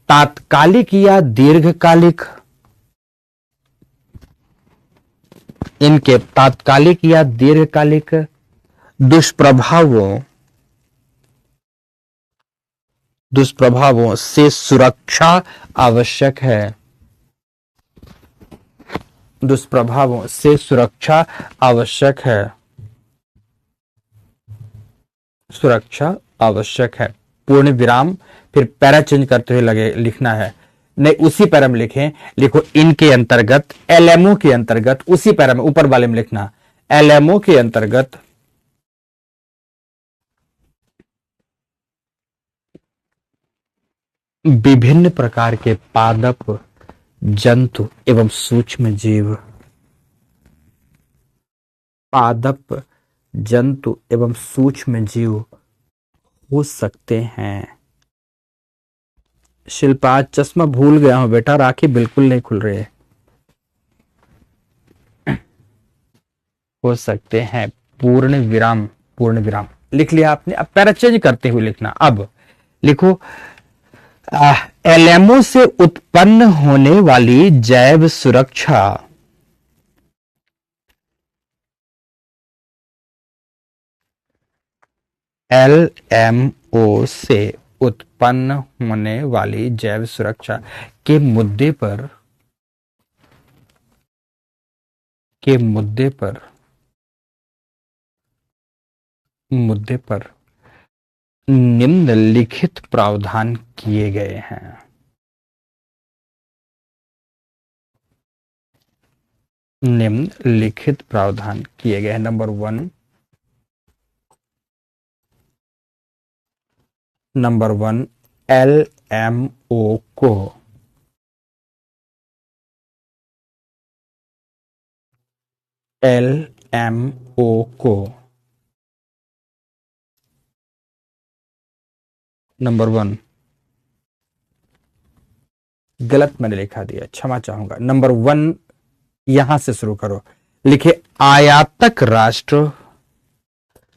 तात्कालिक या दीर्घकालिक, इनके तात्कालिक या दीर्घकालिक दुष्प्रभावों से सुरक्षा आवश्यक है, दुष्प्रभावों से सुरक्षा आवश्यक है, सुरक्षा आवश्यक है। पूर्ण विराम, फिर पैरा चेंज करते हुए लगे लिखना है, नहीं उसी पैरा में लिखें, लिखो इनके अंतर्गत, एलएमओ के अंतर्गत, उसी पैरा में ऊपर वाले में लिखना, एलएमओ के अंतर्गत विभिन्न प्रकार के पादप जंतु एवं सूक्ष्म जीव, पादप जंतु एवं सूक्ष्म जीव हो सकते हैं। शिल्पा, आज चश्मा भूल गया हूं बेटा, राखी बिल्कुल नहीं खुल रही है। हो सकते हैं, पूर्ण विराम, पूर्ण विराम लिख लिया आपने। अब पैरा चेंज करते हुए लिखना। अब लिखो एलएमओ से उत्पन्न होने वाली जैव सुरक्षा, एलएमओ से उत्पन्न होने वाली जैव सुरक्षा के मुद्दे पर निम्नलिखित प्रावधान किए गए हैं। निम्नलिखित प्रावधान किए गए हैं। नंबर 1, एलएमओ को नंबर 1, गलत मैंने लिखा दिया, क्षमा चाहूंगा। नंबर 1 यहां से शुरू करो, लिखे आयातक राष्ट्र।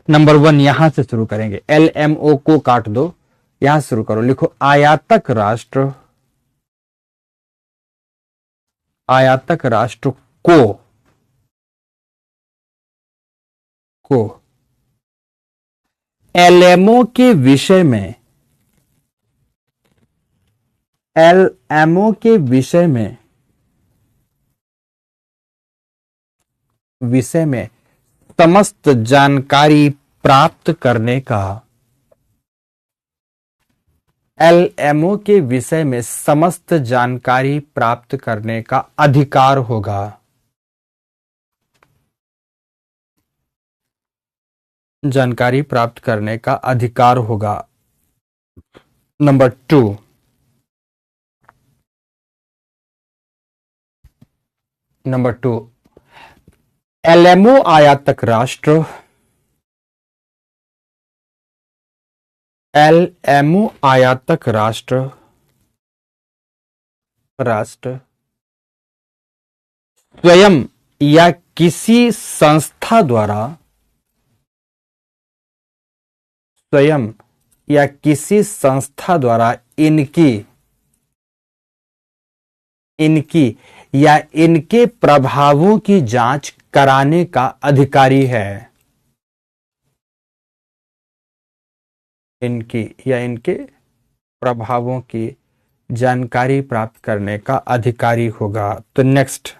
नंबर 1 यहां से शुरू करेंगे, एलएमओ को काट दो, यहां से शुरू करो, लिखो आयातक राष्ट्र, आयातक राष्ट्र को एलएमओ के विषय में, एलएमओ के विषय में समस्त जानकारी प्राप्त करने का, एलएमओ के विषय में समस्त जानकारी प्राप्त करने का अधिकार होगा। जानकारी प्राप्त करने का अधिकार होगा। नंबर 2, एलएमओ आयातक राष्ट्र, एलएमओ आयातक राष्ट्र स्वयं या किसी संस्था द्वारा, स्वयं या किसी संस्था द्वारा इनकी या इनके प्रभावों की जांच कराने का अधिकारी है। इनकी या इनके प्रभावों की जानकारी प्राप्त करने का अधिकारी होगा। तो नेक्स्ट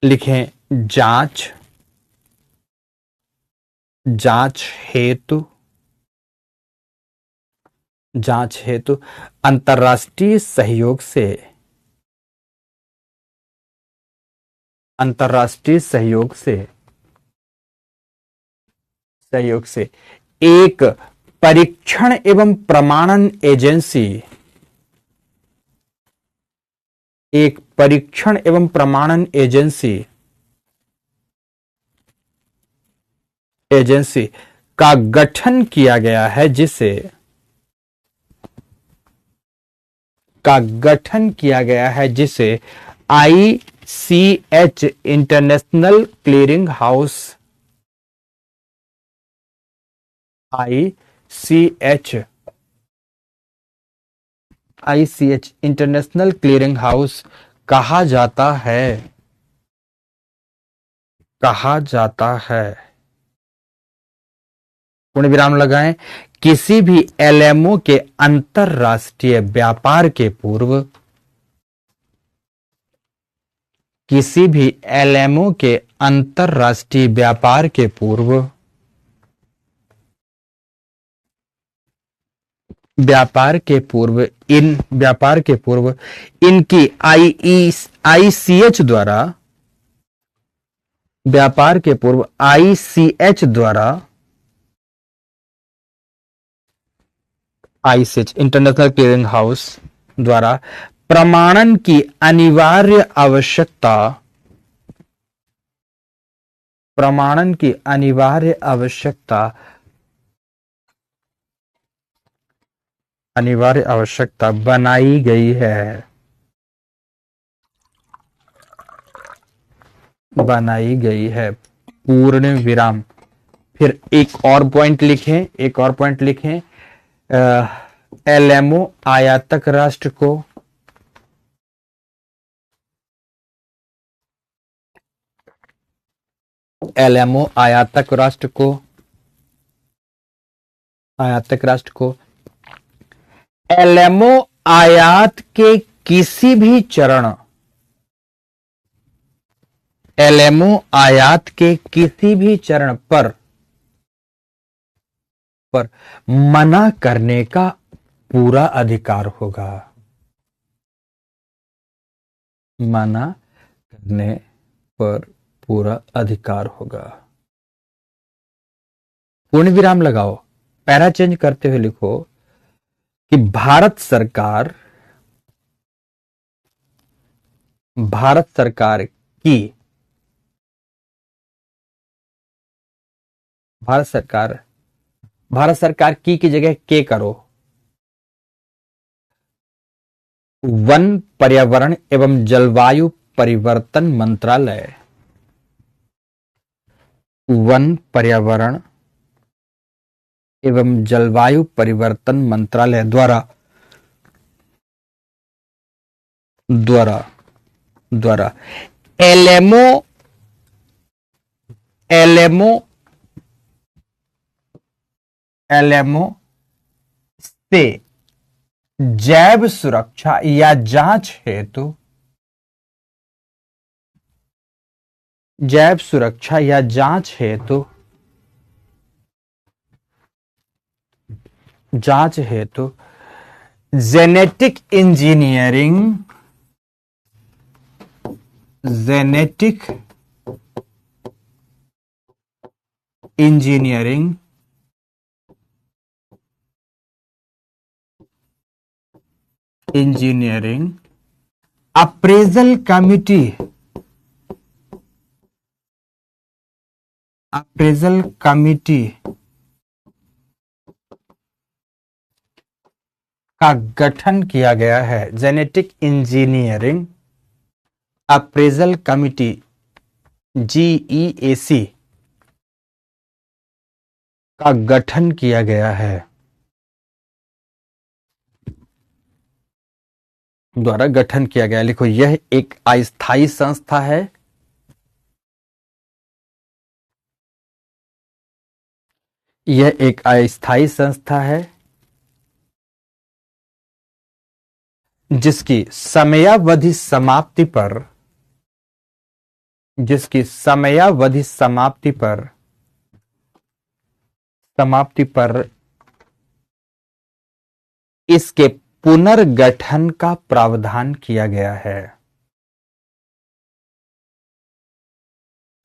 लिखें जांच हेतु जांच हेतु अंतर्राष्ट्रीय सहयोग से अंतर्राष्ट्रीय सहयोग से एक परीक्षण एवं प्रमाणन एजेंसी एक परीक्षण एवं प्रमाणन एजेंसी का गठन किया गया है जिसे ICH international clearing house ICH international clearing house कहा जाता है। पूर्ण विराम लगाएं। किसी भी LMO के अंतरराष्ट्रीय व्यापार के पूर्व इनकी ICH द्वारा ICH इंटरनेशनल क्लीयरिंग हाउस द्वारा प्रमाणन की अनिवार्य आवश्यकता बनाई गई है। पूर्ण विराम। फिर एक और पॉइंट लिखें। LMO आयातक राष्ट्र को LMO आयात के किसी भी चरण पर मना करने का पूरा अधिकार होगा। पूर्ण विराम लगाओ। पैरा चेंज करते हुए लिखो कि भारत सरकार की जगह के करो। वन पर्यावरण एवं जलवायु परिवर्तन मंत्रालय द्वारा LMO से जैव सुरक्षा या जांच हेतु जेनेटिक इंजीनियरिंग अप्रेजल कमिटी का गठन किया गया है। Genetic engineering appraisal committee GEAC का गठन किया गया है। लिखो, यह एक अस्थायी संस्था है। जिसकी समयावधि समाप्ति पर इसके पुनर्गठन का प्रावधान किया गया है।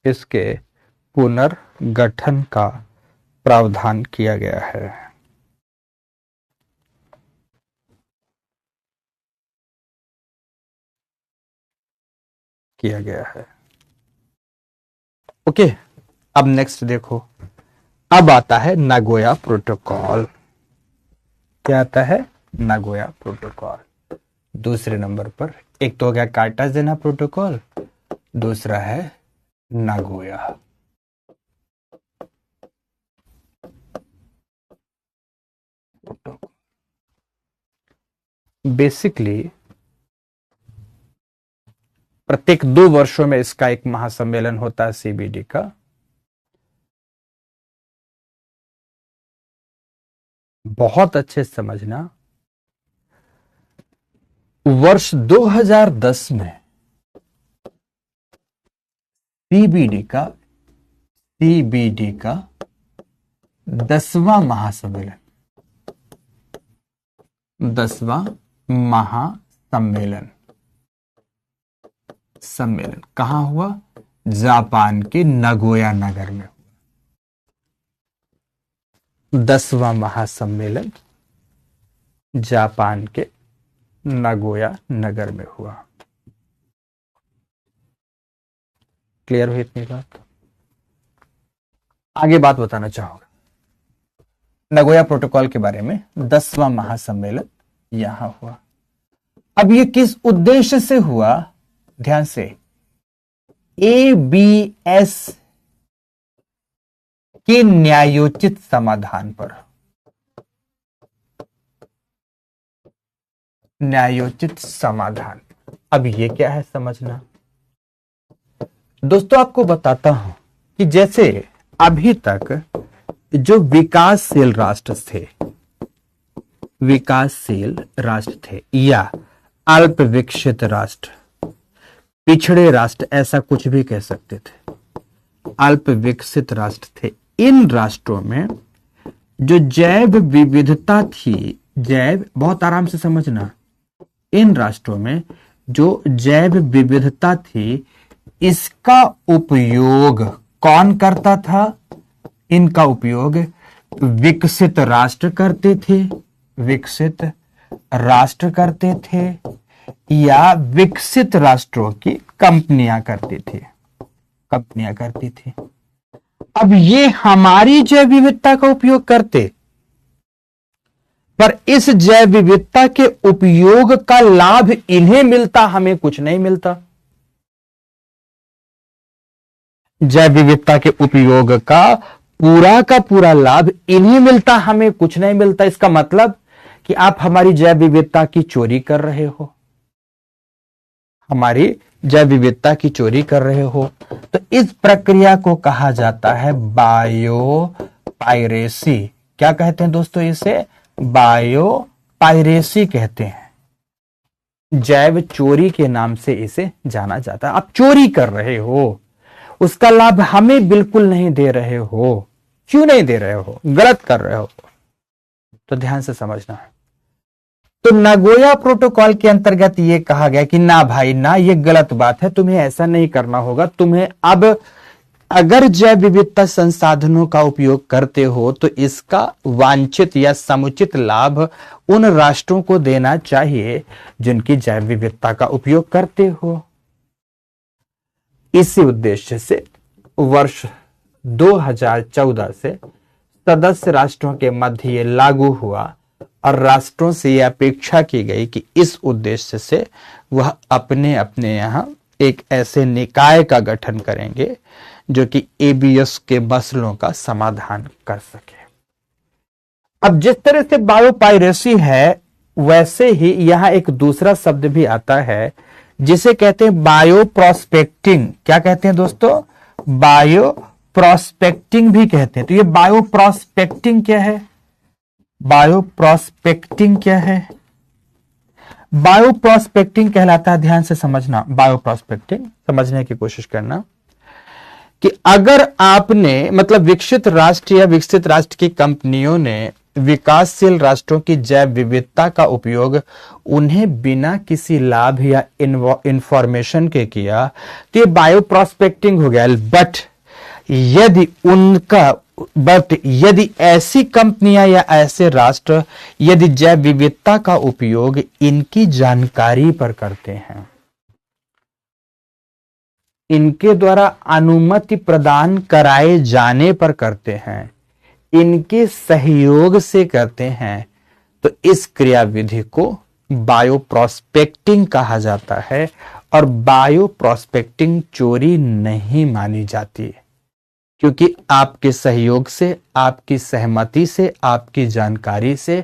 इसके पुनर्गठन का प्रावधान किया गया है। किया गया है। ओके, अब नेक्स्ट देखो, अब आता है नागोया प्रोटोकॉल। क्या आता है? Nagoya protocol. दूसरे नंबर पर एक तो हो गया कार्टाजेना प्रोटोकॉल, दूसरा है नागोया। बेसिकली प्रत्येक 2 वर्षों में इसका एक महासम्मेलन होता है सीबीडी का। बहुत अच्छे से समझना, वर्ष 2010 में सीबीडी का 10वां महासम्मेलन, 10वां महासम्मेलन कहां हुआ? जापान के नागोया नगर में हुआ। 10वां महासम्मेलन जापान के नागोया नगर में हुआ। क्लियर हुई इतनी बात? आगे बात बताना चाहूंगा नागोया प्रोटोकॉल के बारे में। 10वां महासम्मेलन यहां हुआ। अब ये किस उद्देश्य से हुआ? ध्यान से, एबीएस के न्यायोचित समाधान पर। न्यायोचित समाधान, अब ये क्या है समझना। दोस्तों आपको बताता हूं कि जैसे अभी तक जो विकासशील राष्ट्र थे या अल्प विकसित राष्ट्र, पिछड़े राष्ट्र, ऐसा कुछ भी कह सकते थे, अल्प विकसित राष्ट्र थे, इन राष्ट्रों में जो जैव विविधता थी, बहुत आराम से समझना, इन राष्ट्रों में जो जैव विविधता थी, इसका उपयोग कौन करता था? इनका उपयोग विकसित राष्ट्र करते थे या विकसित राष्ट्रों की कंपनियां करती थी। अब ये हमारी जैव विविधता का उपयोग करते, पर इस जैव विविधता के उपयोग का लाभ इन्हें मिलता, हमें कुछ नहीं मिलता। जैव विविधता के उपयोग का पूरा लाभ इन्हें मिलता, हमें कुछ नहीं मिलता। इसका मतलब कि आप हमारी जैव विविधता की चोरी कर रहे हो, हमारी जैव विविधता की चोरी कर रहे हो। तो इस प्रक्रिया को कहा जाता है बायोपायरेसी। क्या कहते हैं दोस्तों? इसे बायोपायरेसी कहते हैं। जैव चोरी के नाम से इसे जाना जाता है। आप चोरी कर रहे हो, उसका लाभ हमें बिल्कुल नहीं दे रहे हो। क्यों नहीं दे रहे हो? गलत कर रहे हो। तो ध्यान से समझना है। तो नागोया प्रोटोकॉल के अंतर्गत यह कहा गया कि ना भाई ना, ये गलत बात है, तुम्हें ऐसा नहीं करना होगा। तुम्हें अब अगर जैव विविधता संसाधनों का उपयोग करते हो तो इसका वांछित या समुचित लाभ उन राष्ट्रों को देना चाहिए जिनकी जैव विविधता का उपयोग करते हो। इसी उद्देश्य से वर्ष 2014 से सदस्य राष्ट्रों के मध्य ये लागू हुआ और राष्ट्रों से यह अपेक्षा की गई कि इस उद्देश्य से वह अपने अपने यहां एक ऐसे निकाय का गठन करेंगे जो कि एबीएस के मसलों का समाधान कर सके। अब जिस तरह से बायोपायरेसी है, वैसे ही यहां एक दूसरा शब्द भी आता है जिसे कहते हैं बायोप्रोस्पेक्टिंग। क्या कहते हैं दोस्तों? बायोप्रोस्पेक्टिंग भी कहते हैं। तो ये बायोप्रोस्पेक्टिंग क्या है? बायोप्रोस्पेक्टिंग क्या है? बायोप्रोस्पेक्टिंग कहलाता है, ध्यान से समझना, बायोप्रोस्पेक्टिंग समझने की कोशिश करना, कि अगर आपने मतलब विकसित राष्ट्र या विकसित राष्ट्र की कंपनियों ने विकासशील राष्ट्रों की जैव विविधता का उपयोग उन्हें बिना किसी लाभ या इंफॉर्मेशन के किया तो ये बायो प्रोस्पेक्टिंग हो गया। यदि उनका बट यदि ऐसी कंपनियां या ऐसे राष्ट्र यदि जैव विविधता का उपयोग इनकी जानकारी पर करते हैं, इनके द्वारा अनुमति प्रदान कराए जाने पर करते हैं, इनके सहयोग से करते हैं, तो इस क्रियाविधि को बायो प्रोस्पेक्टिंग कहा जाता है। और बायो प्रोस्पेक्टिंग चोरी नहीं मानी जाती, क्योंकि आपके सहयोग से, आपकी सहमति से, आपकी जानकारी से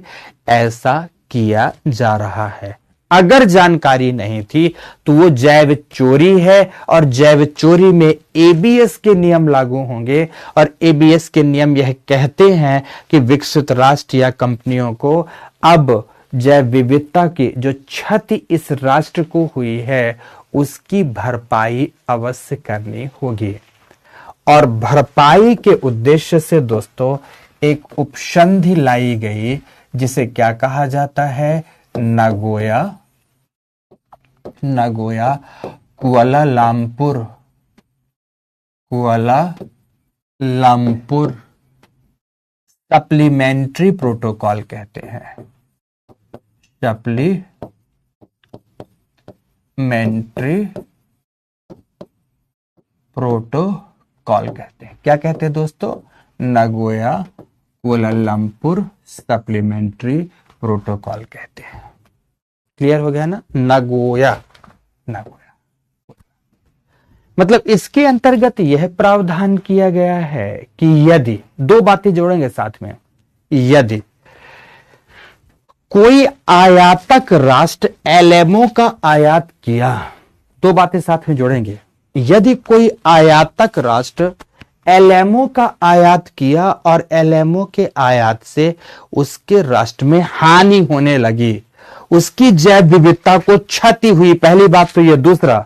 ऐसा किया जा रहा है। अगर जानकारी नहीं थी तो वो जैव चोरी है, और जैव चोरी में एबीएस के नियम लागू होंगे। और एबीएस के नियम यह कहते हैं कि विकसित राष्ट्र या कंपनियों को अब जैव विविधता की जो क्षति इस राष्ट्र को हुई है उसकी भरपाई अवश्य करनी होगी। और भरपाई के उद्देश्य से दोस्तों एक उपसंधि लाई गई, जिसे क्या कहा जाता है, नागोया कुआलालंपुर सप्लीमेंट्री प्रोटोकॉल कहते हैं। सप्लीमेंट्री प्रोटोकॉल कहते हैं। क्या कहते हैं दोस्तों, नागोया कुआलालंपुर सप्लीमेंट्री प्रोटोकॉल कहते हैं। क्लियर हो गया ना, नागोया मतलब इसके अंतर्गत यह प्रावधान किया गया है कि यदि, दो बातें जोड़ेंगे साथ में, यदि कोई आयातक राष्ट्र एलएमओ का आयात किया, दो बातें साथ में जोड़ेंगे, यदि कोई आयातक राष्ट्र एलएमओ का आयात किया और एलएमओ के आयात से उसके राष्ट्र में हानि होने लगी, उसकी जैव विविधता को क्षति हुई, पहली बात तो यह। दूसरा,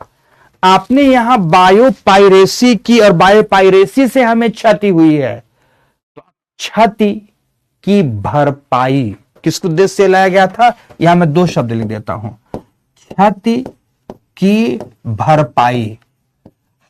आपने यहां बायोपायरेसी की और बायोपायरेसी से हमें क्षति हुई है, तो क्षति की भरपाई किस उद्देश्य से लाया गया था, यहां मैं दो शब्द लिख देता हूं, क्षति की भरपाई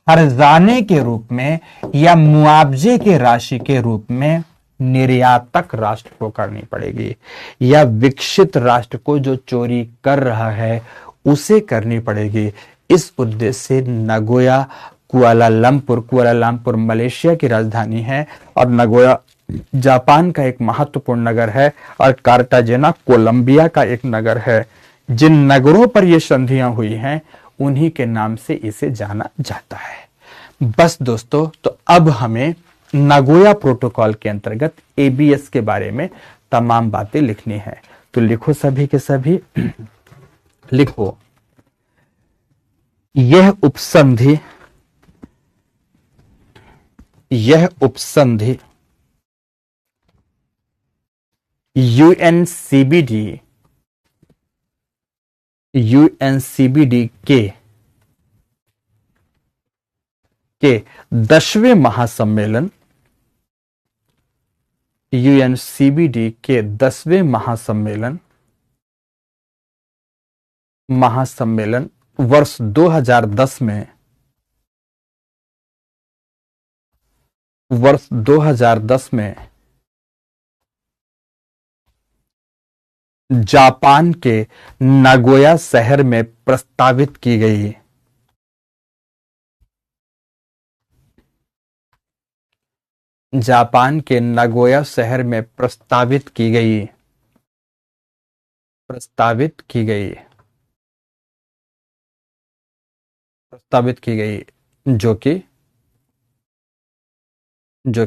हर्जाने के रूप में या मुआवजे के राशि के रूप में निर्यातक राष्ट्र को करनी पड़ेगी, या विकसित राष्ट्र को जो चोरी कर रहा है उसे करनी पड़ेगी। इस उद्देश्य से नागोया कुआलालंपुर मलेशिया की राजधानी है, और नागोया जापान का एक महत्वपूर्ण नगर है, और कार्टाजेना कोलंबिया का एक नगर है। जिन नगरों पर यह संधियां हुई हैं उन्हीं के नाम से इसे जाना जाता है। बस दोस्तों, तो अब हमें नागोया प्रोटोकॉल के अंतर्गत एबीएस के बारे में तमाम बातें लिखनी है। तो लिखो सभी के सभी, लिखो, यह उपसंधि यूएनसीबीडी के 10वें महासम्मेलन, यूएनसीबीडी के 10वें महासम्मेलन वर्ष 2010 में जापान के नागोया शहर में प्रस्तावित की गई। जापान के नागोया शहर में प्रस्तावित की गई, जो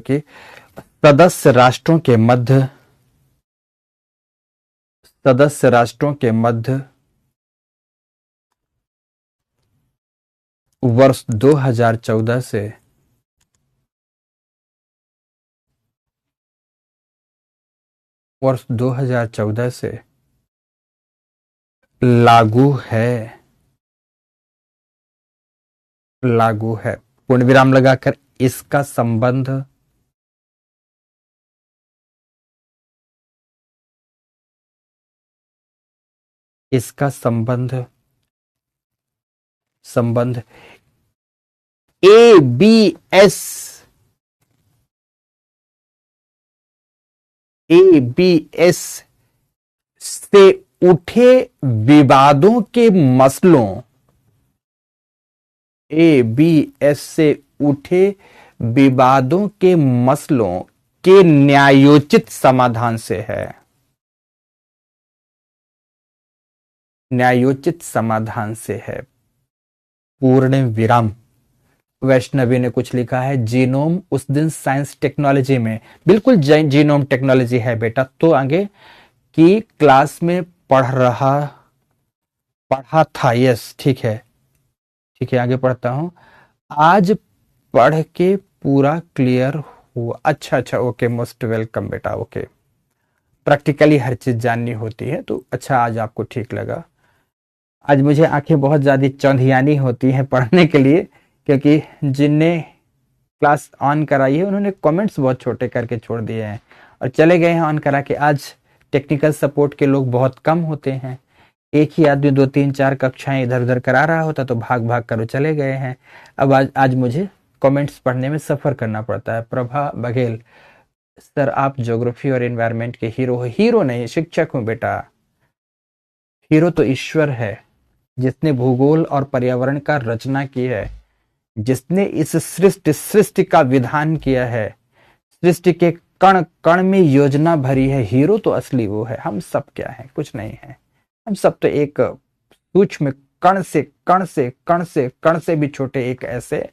कि सदस्य राष्ट्रों के मध्य वर्ष 2014 से लागू है। पूर्ण विराम लगाकर इसका संबंध इसका संबंध एबीएस से उठे विवादों के मसलों, एबीएस से उठे विवादों के मसलों के न्यायोचित समाधान से है। न्यायोचित समाधान से है। पूर्ण विराम। वैष्णवी ने कुछ लिखा है, जीनोम उस दिन साइंस टेक्नोलॉजी में, बिल्कुल जीनोम टेक्नोलॉजी है बेटा। तो आगे की क्लास में पढ़ा था। यस, ठीक है, आगे पढ़ता हूं। आज पढ़ के पूरा क्लियर हुआ। अच्छा, ओके, मोस्ट वेलकम बेटा। ओके, प्रैक्टिकली हर चीज जाननी होती है, तो अच्छा आज आपको ठीक लगा। आज मुझे आंखें बहुत ज्यादा चौंधियानी होती हैं पढ़ने के लिए, क्योंकि जिनने क्लास ऑन कराई है उन्होंने कमेंट्स बहुत छोटे करके छोड़ दिए हैं और चले गए हैं ऑन करा के। आज टेक्निकल सपोर्ट के लोग बहुत कम होते हैं। एक ही आदमी 2 3 4 कक्षाएं इधर उधर करा रहा होता तो भाग भाग कर वो चले गए हैं। अब आज मुझे कमेंट्स पढ़ने में सफर करना पड़ता है। प्रभा बघेल, सर आप ज्योग्राफी और एनवायरनमेंट के हीरो हो। हीरो नहीं, शिक्षक हूं बेटा। हीरो तो ईश्वर है, जिसने भूगोल और पर्यावरण का रचना की है, जिसने इस सृष्टि का विधान किया है, सृष्टि के कण कण में योजना भरी है। हीरो तो असली वो है। हम सब क्या है? कुछ नहीं है। हम सब तो एक सूक्ष्म कण से भी छोटे एक ऐसे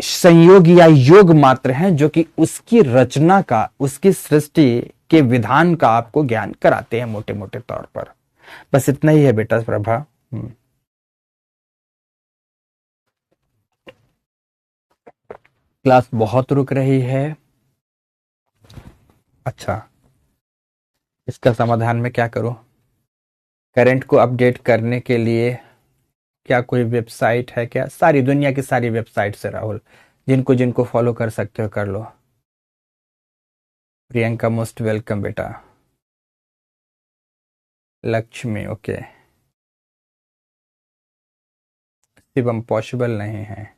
संयोग या योग मात्र हैं जो कि उसकी रचना का, उसकी सृष्टि के विधान का आपको ज्ञान कराते हैं मोटे मोटे तौर पर। बस इतना ही है बेटा प्रभा। क्लास बहुत रुक रही है। अच्छा, इसका समाधान मैं क्या करूं? करंट को अपडेट करने के लिए क्या कोई वेबसाइट है क्या? सारी दुनिया की सारी वेबसाइट से राहुल, जिनको जिनको फॉलो कर सकते हो कर लो। प्रियंका मोस्ट वेलकम बेटा। लक्ष्मी ओके। शिवम पॉसिबल नहीं है।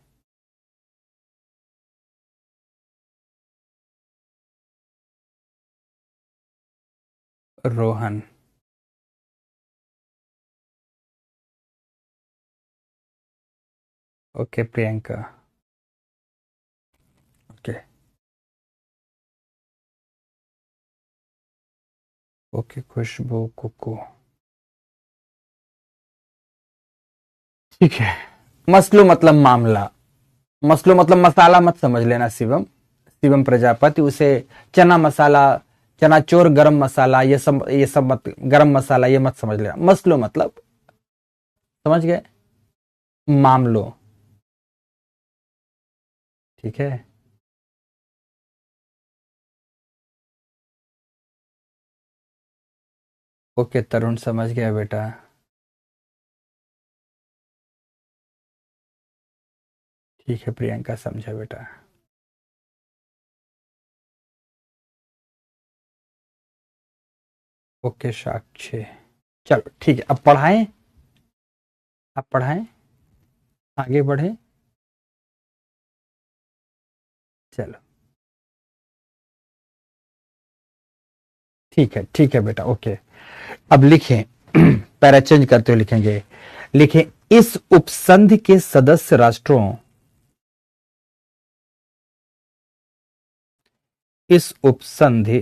Rohan okay. Priyanka okay. Okay Khushboo Kuku ठीक है। मसलो मतलब मामला, मसलो मतलब मसाला मत समझ लेना शिवम। शिवम प्रजापति उसे चना मसाला, चनाचोर गरम मसाला, ये सब मत, गरम मसाला ये मत समझ लेना। मसलो मतलब, समझ गए, मामलो। ठीक है। ओके तरुण समझ गया बेटा। ठीक है प्रियंका समझा बेटा। ओके साक्षी, चलो ठीक है। अब पढ़ाएं, आप पढ़ाएं, आगे बढ़े। चलो ठीक है बेटा ओके। अब लिखें, पैरा चेंज करते हुए लिखेंगे। लिखें, इस उपसंधि के सदस्य राष्ट्रों, इस उपसंधि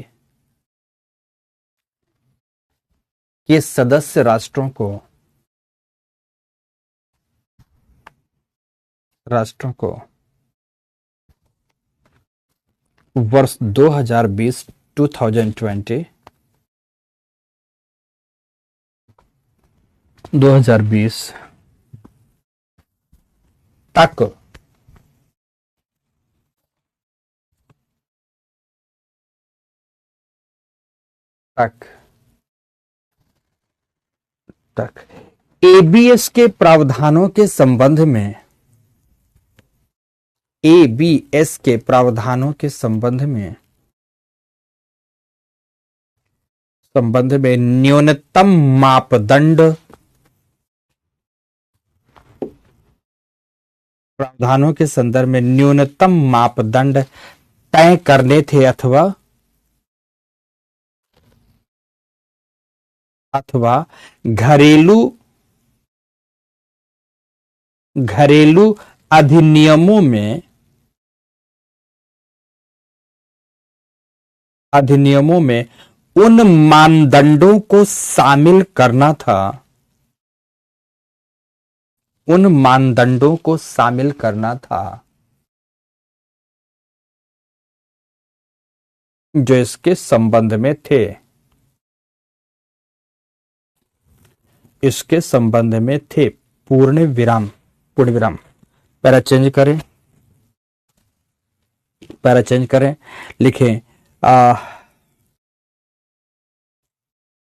के सदस्य राष्ट्रों को वर्ष 2020 2020 तक तक एबीएस के प्रावधानों के संबंध में, एबीएस के प्रावधानों के संबंध में संबंध में न्यूनतम मापदंड प्रावधानों के संदर्भ में न्यूनतम मापदंड तय करने थे अथवा घरेलू अधिनियमों में उन मानदंडों को शामिल करना था जो इसके संबंध में थे। पूर्ण विराम। पैरा चेंज करें, लिखें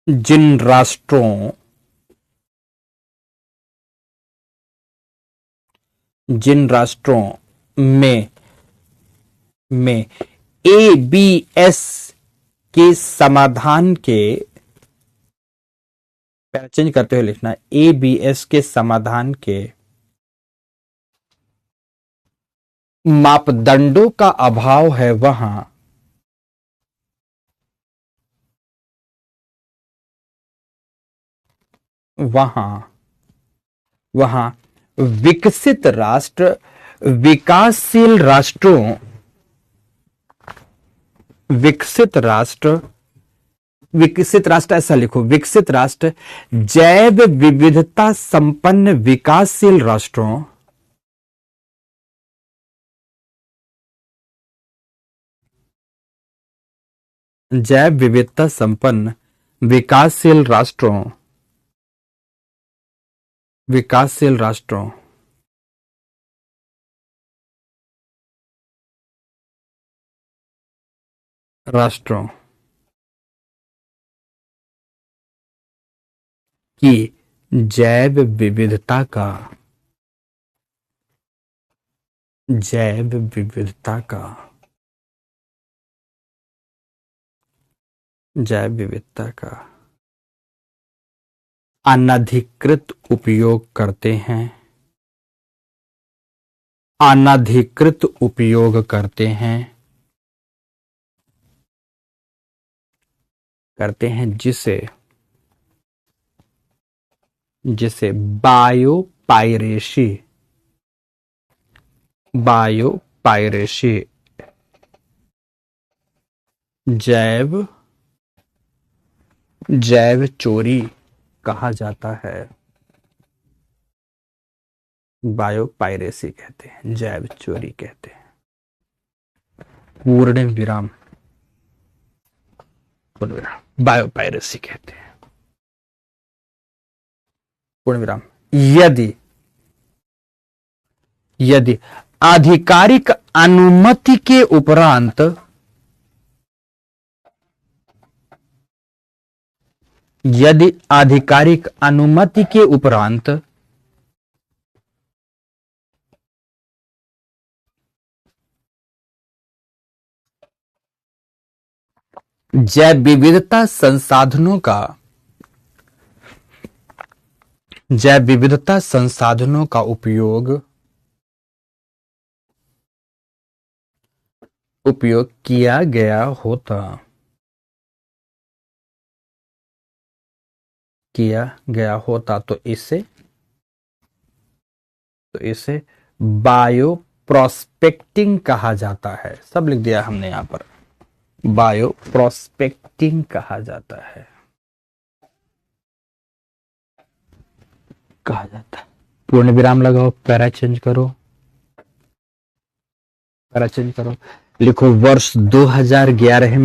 जिन राष्ट्रों में ABS के समाधान के, पैरा चेंज करते हुए लिखना, ABS के समाधान के मापदंडों का अभाव है, वहां विकसित राष्ट्र ऐसा लिखो, विकसित राष्ट्र जैव विविधता संपन्न विकासशील राष्ट्रों विकासशील राष्ट्रों की जैव विविधता का अनधिकृत उपयोग करते हैं, जिसे बायोपायरेसी जैव चोरी कहा जाता है। बायोपायरेसी कहते हैं, जैव चोरी कहते हैं। पूर्ण विराम बायोपायरेसी कहते हैं। पूर्ण विराम। यदि आधिकारिक अनुमति के उपरांत जैव विविधता संसाधनों का उपयोग किया गया होता तो इसे बायो प्रोस्पेक्टिंग कहा जाता है। सब लिख दिया हमने यहां पर, बायो प्रोस्पेक्टिंग कहा जाता है। पूर्ण विराम लगाओ, पैरा चेंज करो, लिखो वर्ष 2011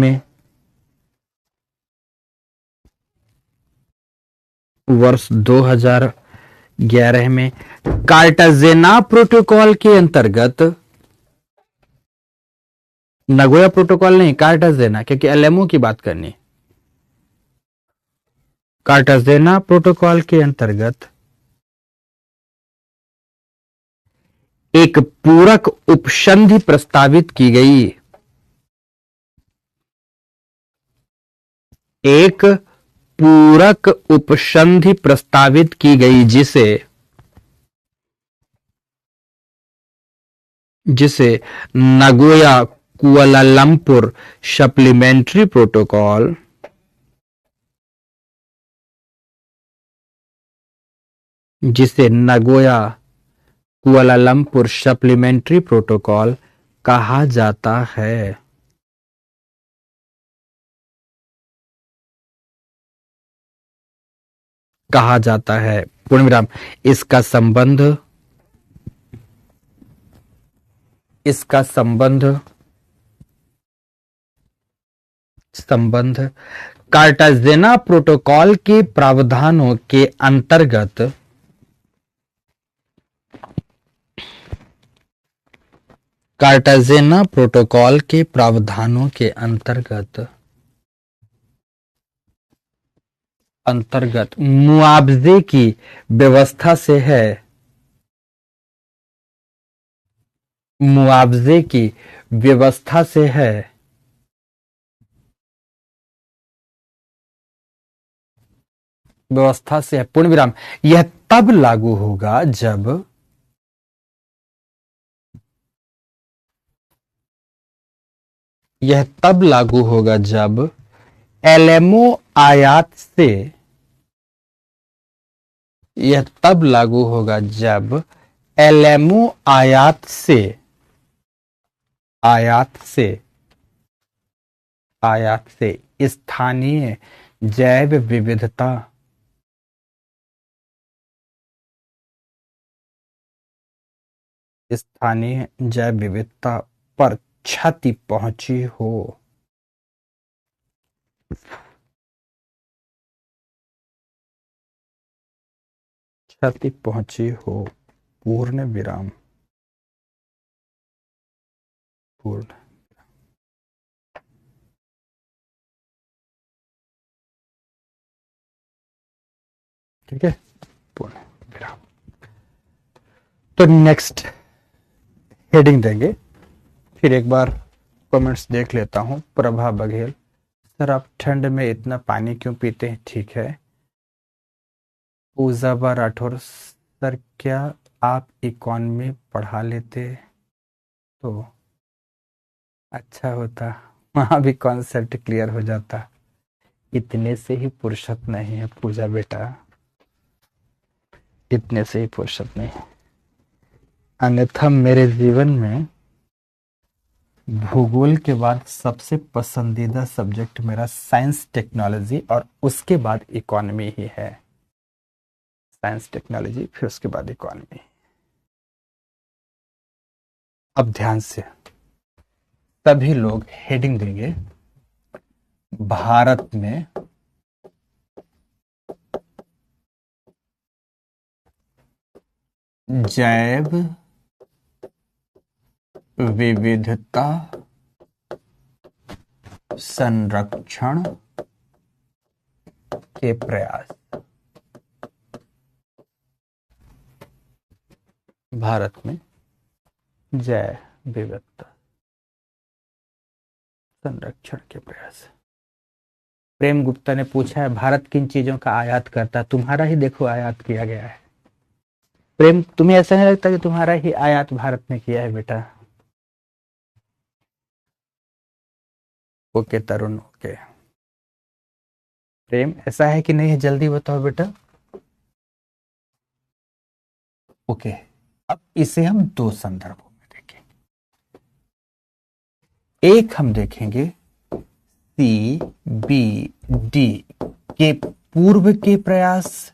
में कार्टाजेना प्रोटोकॉल के अंतर्गत, नगोया प्रोटोकॉल नहीं, कार्टाजेना, क्योंकि एलएमओ की बात करनी। कार्टाजेना प्रोटोकॉल के अंतर्गत एक पूरक उपसंधि प्रस्तावित की गई। एक पूरक उपसंधि प्रस्तावित की गई जिसे नगोया कुआलालंपुर सप्लीमेंट्री प्रोटोकॉल जिसे नगोया कुआलालंपुर सप्लीमेंट्री प्रोटोकॉल कहा जाता है। कहा जाता है पूर्ण विराम। इसका संबंध कार्टाजेना प्रोटोकॉल के प्रावधानों के अंतर्गत कार्टाजेना प्रोटोकॉल के प्रावधानों के अंतर्गत मुआवजे की व्यवस्था से है। मुआवजे की व्यवस्था से है। व्यवस्था से है पूर्ण विराम। यह तब लागू होगा जब यह तब लागू होगा जब एलएमओ आयात से यह तब लागू होगा जब एलएमओ आयात से स्थानीय जैव विविधता पर क्षति पहुंची हो। पूर्ण विराम। ठीक है, पूर्ण विराम। तो नेक्स्ट हेडिंग देंगे। फिर एक बार कमेंट्स देख लेता हूं। प्रभा बघेल, सर आप ठंड में इतना पानी क्यों पीते हैं? ठीक है। पूजाबा राठौर, सर क्या आप इकोनॉमी पढ़ा लेते तो अच्छा होता, वहां भी कॉन्सेप्ट क्लियर हो जाता। इतने से ही फुर्सत नहीं है पूजा बेटा, इतने से ही फुर्सत नहीं। अन्यथा मेरे जीवन में भूगोल के बाद सबसे पसंदीदा सब्जेक्ट मेरा साइंस टेक्नोलॉजी और उसके बाद इकोनॉमी ही है। साइंस टेक्नोलॉजी फिर उसके बाद इकोनॉमी। अब ध्यान से सभी लोग हेडिंग देंगे, भारत में जैव विविधता संरक्षण के प्रयास। भारत में जैव विविधता संरक्षण के प्रयास। प्रेम गुप्ता ने पूछा है भारत किन चीजों का आयात करता है? तुम्हारा ही देखो आयात किया गया है। प्रेम, तुम्हें ऐसा नहीं लगता कि तुम्हारा ही आयात भारत ने किया है बेटा? ओके तरुण, ओके। प्रेम, ऐसा है कि नहीं है? जल्दी बताओ बेटा। ओके, अब इसे हम दो संदर्भों में देखेंगे। एक हम देखेंगे सी बी डी के पूर्व के प्रयास,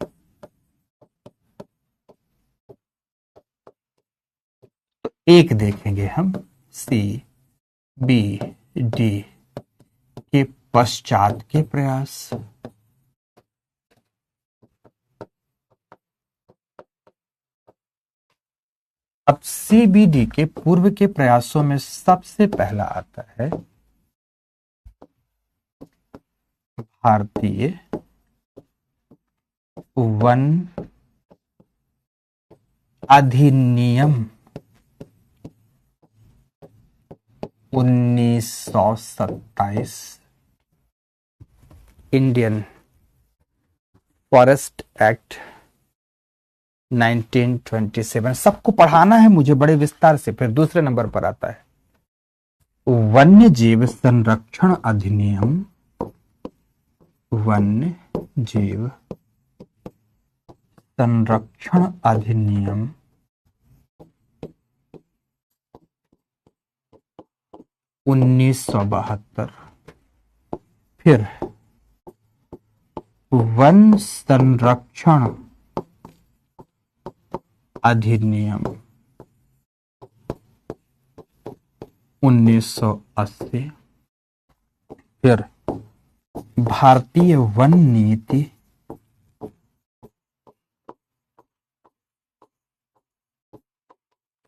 तो एक देखेंगे हम सी बी डी के पश्चात के प्रयास। अब सीबीडी के पूर्व के प्रयासों में सबसे पहला आता है भारतीय वन अधिनियम 1927। इंडियन फॉरेस्ट एक्ट 1927 सबको पढ़ाना है मुझे बड़े विस्तार से। फिर दूसरे नंबर पर आता है वन्य जीव संरक्षण अधिनियम, वन्य जीव संरक्षण अधिनियम 1972। फिर वन संरक्षण अधिनियम 1980। फिर भारतीय वन नीति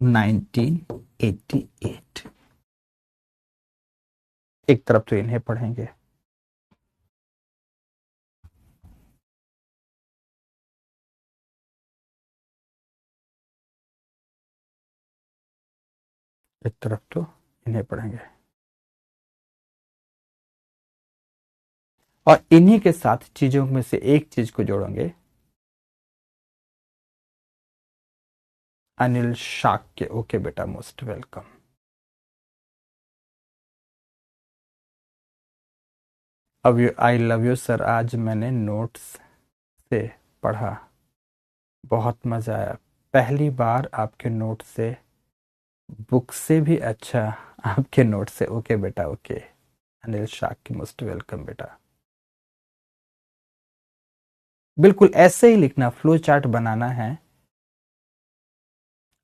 1988। एक तरफ तो इन्हें पढ़ेंगे, एक तरफ तो इन्हें पढ़ेंगे, और इन्हीं के साथ चीजों में से एक चीज को जोड़ेंगे। अनिल शाक्य, ओके बेटा, मोस्ट वेलकम। अब आई लव यू सर, आज मैंने नोट्स से पढ़ा, बहुत मजा आया। पहली बार आपके नोट से, बुक से भी अच्छा आपके नोट से। ओके बेटा, okay. Anil Shakya, most welcome बेटा। बिल्कुल ऐसे ही लिखना, फ्लो चार्ट बनाना है।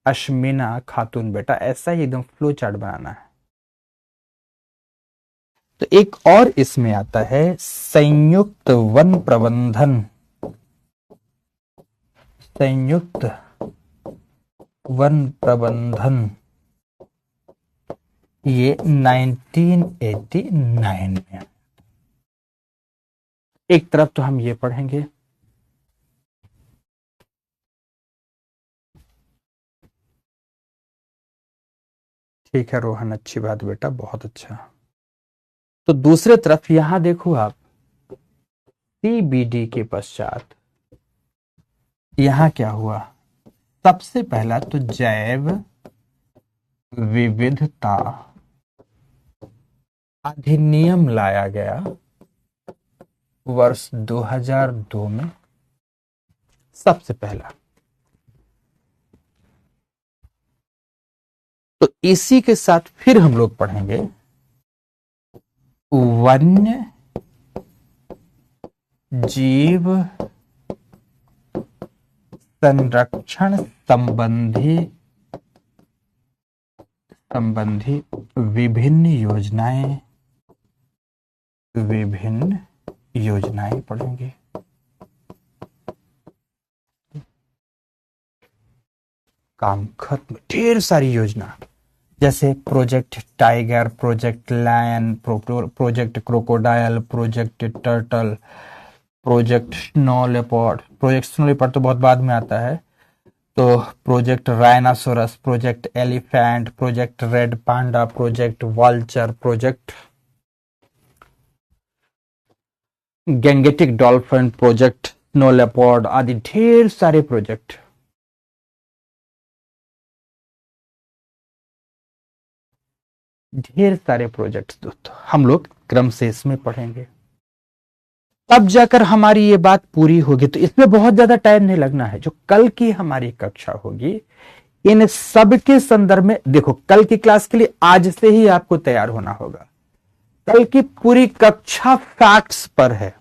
अश्मिना खातून बेटा, ऐसा ही एकदम फ्लो चार्ट बनाना है। तो एक और इसमें आता है संयुक्त वन प्रबंधन, संयुक्त वन प्रबंधन, ये 1989 में। एक तरफ तो हम ये पढ़ेंगे, ठीक है रोहन, अच्छी बात बेटा, बहुत अच्छा। तो दूसरे तरफ यहां देखो आप, सीबीडी के पश्चात यहां क्या हुआ, सबसे पहला तो जैव विविधता अधिनियम लाया गया वर्ष 2002 में, सबसे पहला। तो इसी के साथ फिर हम लोग पढ़ेंगे वन्य जीव संरक्षण संबंधी विभिन्न योजनाएं पढ़ेंगे। काम खत्म, ढेर सारी योजना, जैसे Project Tiger, Project Lion, Project Crocodile, Project Turtle, Project Snow Leopard. Project Snow Leopard तो बहुत बाद में आता है। तो Project Rhinoceros, Project Elephant, Project Red Panda, Project Vulture, Project Gangetic Dolphin, Project Snow Leopard आदि ढेर सारे प्रोजेक्ट। ढेर सारे प्रोजेक्ट्स दोस्तों हम लोग क्रम से इसमें पढ़ेंगे, तब जाकर हमारी ये बात पूरी होगी। तो इसमें बहुत ज्यादा टाइम नहीं लगना है। जो कल की हमारी कक्षा होगी, इन सब के संदर्भ में देखो, कल की क्लास के लिए आज से ही आपको तैयार होना होगा। कल की पूरी कक्षा फैक्ट्स पर है।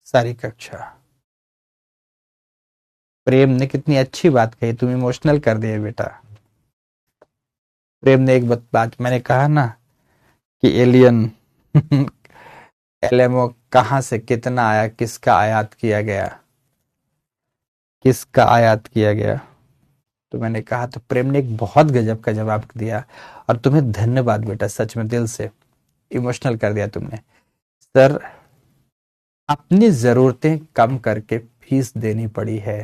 सारी कक्षा। प्रेम ने कितनी अच्छी बात कही, तुम इमोशनल कर दिए बेटा। प्रेम ने एक बात मैंने कहा ना कि एलियन एलएमओ कहां से कितना आया, किसका आयात किया गया, किसका आयात किया गया। तो मैंने कहा, तो प्रेम ने एक बहुत गजब का जवाब दिया, और तुम्हें धन्यवाद बेटा, सच में दिल से इमोशनल कर दिया तुमने। सर अपनी जरूरतें कम करके फीस देनी पड़ी है।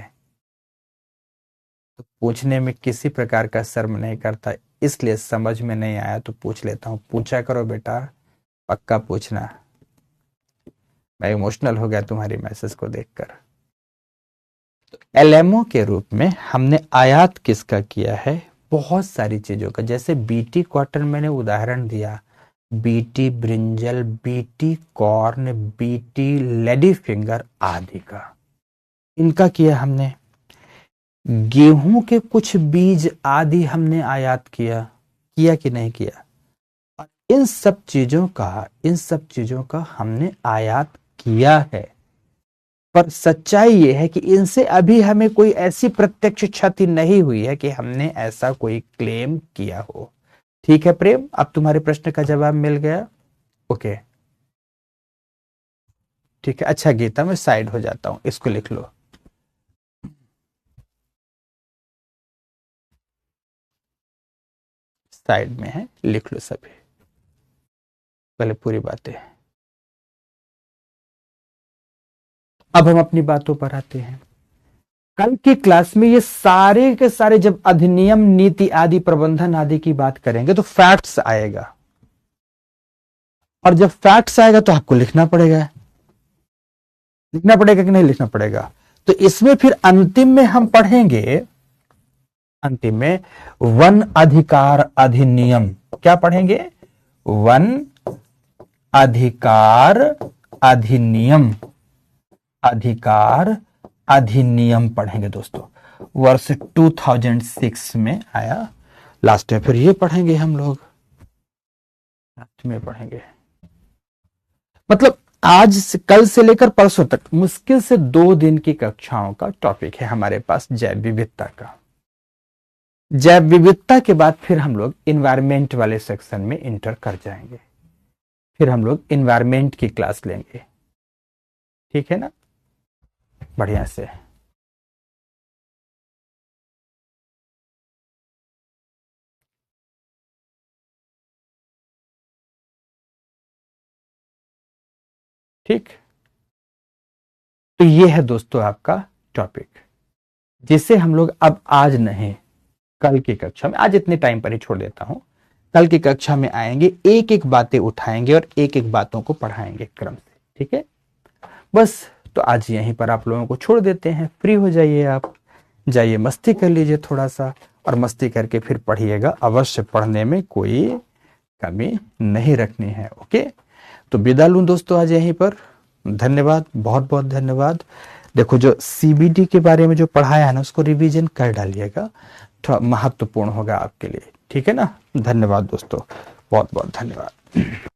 तो पूछने में किसी प्रकार का शर्म नहीं करता, इसलिए समझ में नहीं आया तो पूछ लेता हूं। पूछा करो बेटा, पक्का पूछना। मैं इमोशनल हो गया तुम्हारी मैसेज को देखकर। तो एलएमओ के रूप में हमने आयात किसका किया है? बहुत सारी चीजों का। जैसे बीटी कॉटन मैंने उदाहरण दिया, BT brinjal, BT corn, BT lady finger आदि का, इनका किया हमने। गेहूं के कुछ बीज आदि हमने आयात किया कि नहीं किया? और इन सब चीजों का हमने आयात किया है। पर सच्चाई यह है कि इनसे अभी हमें कोई ऐसी प्रत्यक्ष क्षति नहीं हुई है कि हमने ऐसा कोई क्लेम किया हो। ठीक है प्रेम, अब तुम्हारे प्रश्न का जवाब मिल गया। ओके ठीक है। अच्छा गीता, मैं साइड हो जाता हूं, इसको लिख लो। साइड में है, लिख लो सभी, पहले पूरी बातें। अब हम अपनी बातों पर आते हैं। कल की क्लास में ये सारे के सारे जब अधिनियम, नीति आदि, प्रबंधन आदि की बात करेंगे तो फैक्ट्स आएगा, और जब फैक्ट्स आएगा तो आपको लिखना पड़ेगा कि नहीं लिखना पड़ेगा? तो इसमें फिर अंतिम में हम पढ़ेंगे, अंतिम में वन अधिकार अधिनियम। क्या पढ़ेंगे? वन अधिकार अधिनियम, अधिकार अधिनियम पढ़ेंगे दोस्तों। वर्ष 2006 में आया। लास्ट में फिर ये पढ़ेंगे हम लोग, लास्ट में पढ़ेंगे। मतलब आज से, कल से लेकर परसों तक मुश्किल से 2 दिन की कक्षाओं का टॉपिक है हमारे पास जैव विविधता का। जैव विविधता के बाद फिर हम लोग इन्वायरमेंट वाले सेक्शन में इंटर कर जाएंगे। फिर हम लोग इन्वायरमेंट की क्लास लेंगे। ठीक है ना? बढ़िया से। ठीक, तो ये है दोस्तों आपका टॉपिक, जिसे हम लोग अब आज नहीं, कल की कक्षा में, आज इतने टाइम पर ही छोड़ देता हूं, कल की कक्षा में आएंगे, एक एक बातें उठाएंगे और एक एक बातों को पढ़ाएंगे क्रम से। ठीक है? बस, तो आज यहीं पर आप लोगों को छोड़ देते हैं। फ्री हो जाइए, आप जाइए मस्ती कर लीजिए थोड़ा सा, और मस्ती करके फिर पढ़िएगा। अवश्य पढ़ने में कोई कमी नहीं रखनी है। ओके, तो विदा लूं दोस्तों आज यहीं पर। धन्यवाद, बहुत बहुत धन्यवाद। देखो, जो सीबीडी के बारे में जो पढ़ाया है ना, उसको रिवीजन कर डालिएगा, थोड़ा महत्वपूर्ण होगा आपके लिए। ठीक है ना? धन्यवाद दोस्तों, बहुत बहुत धन्यवाद।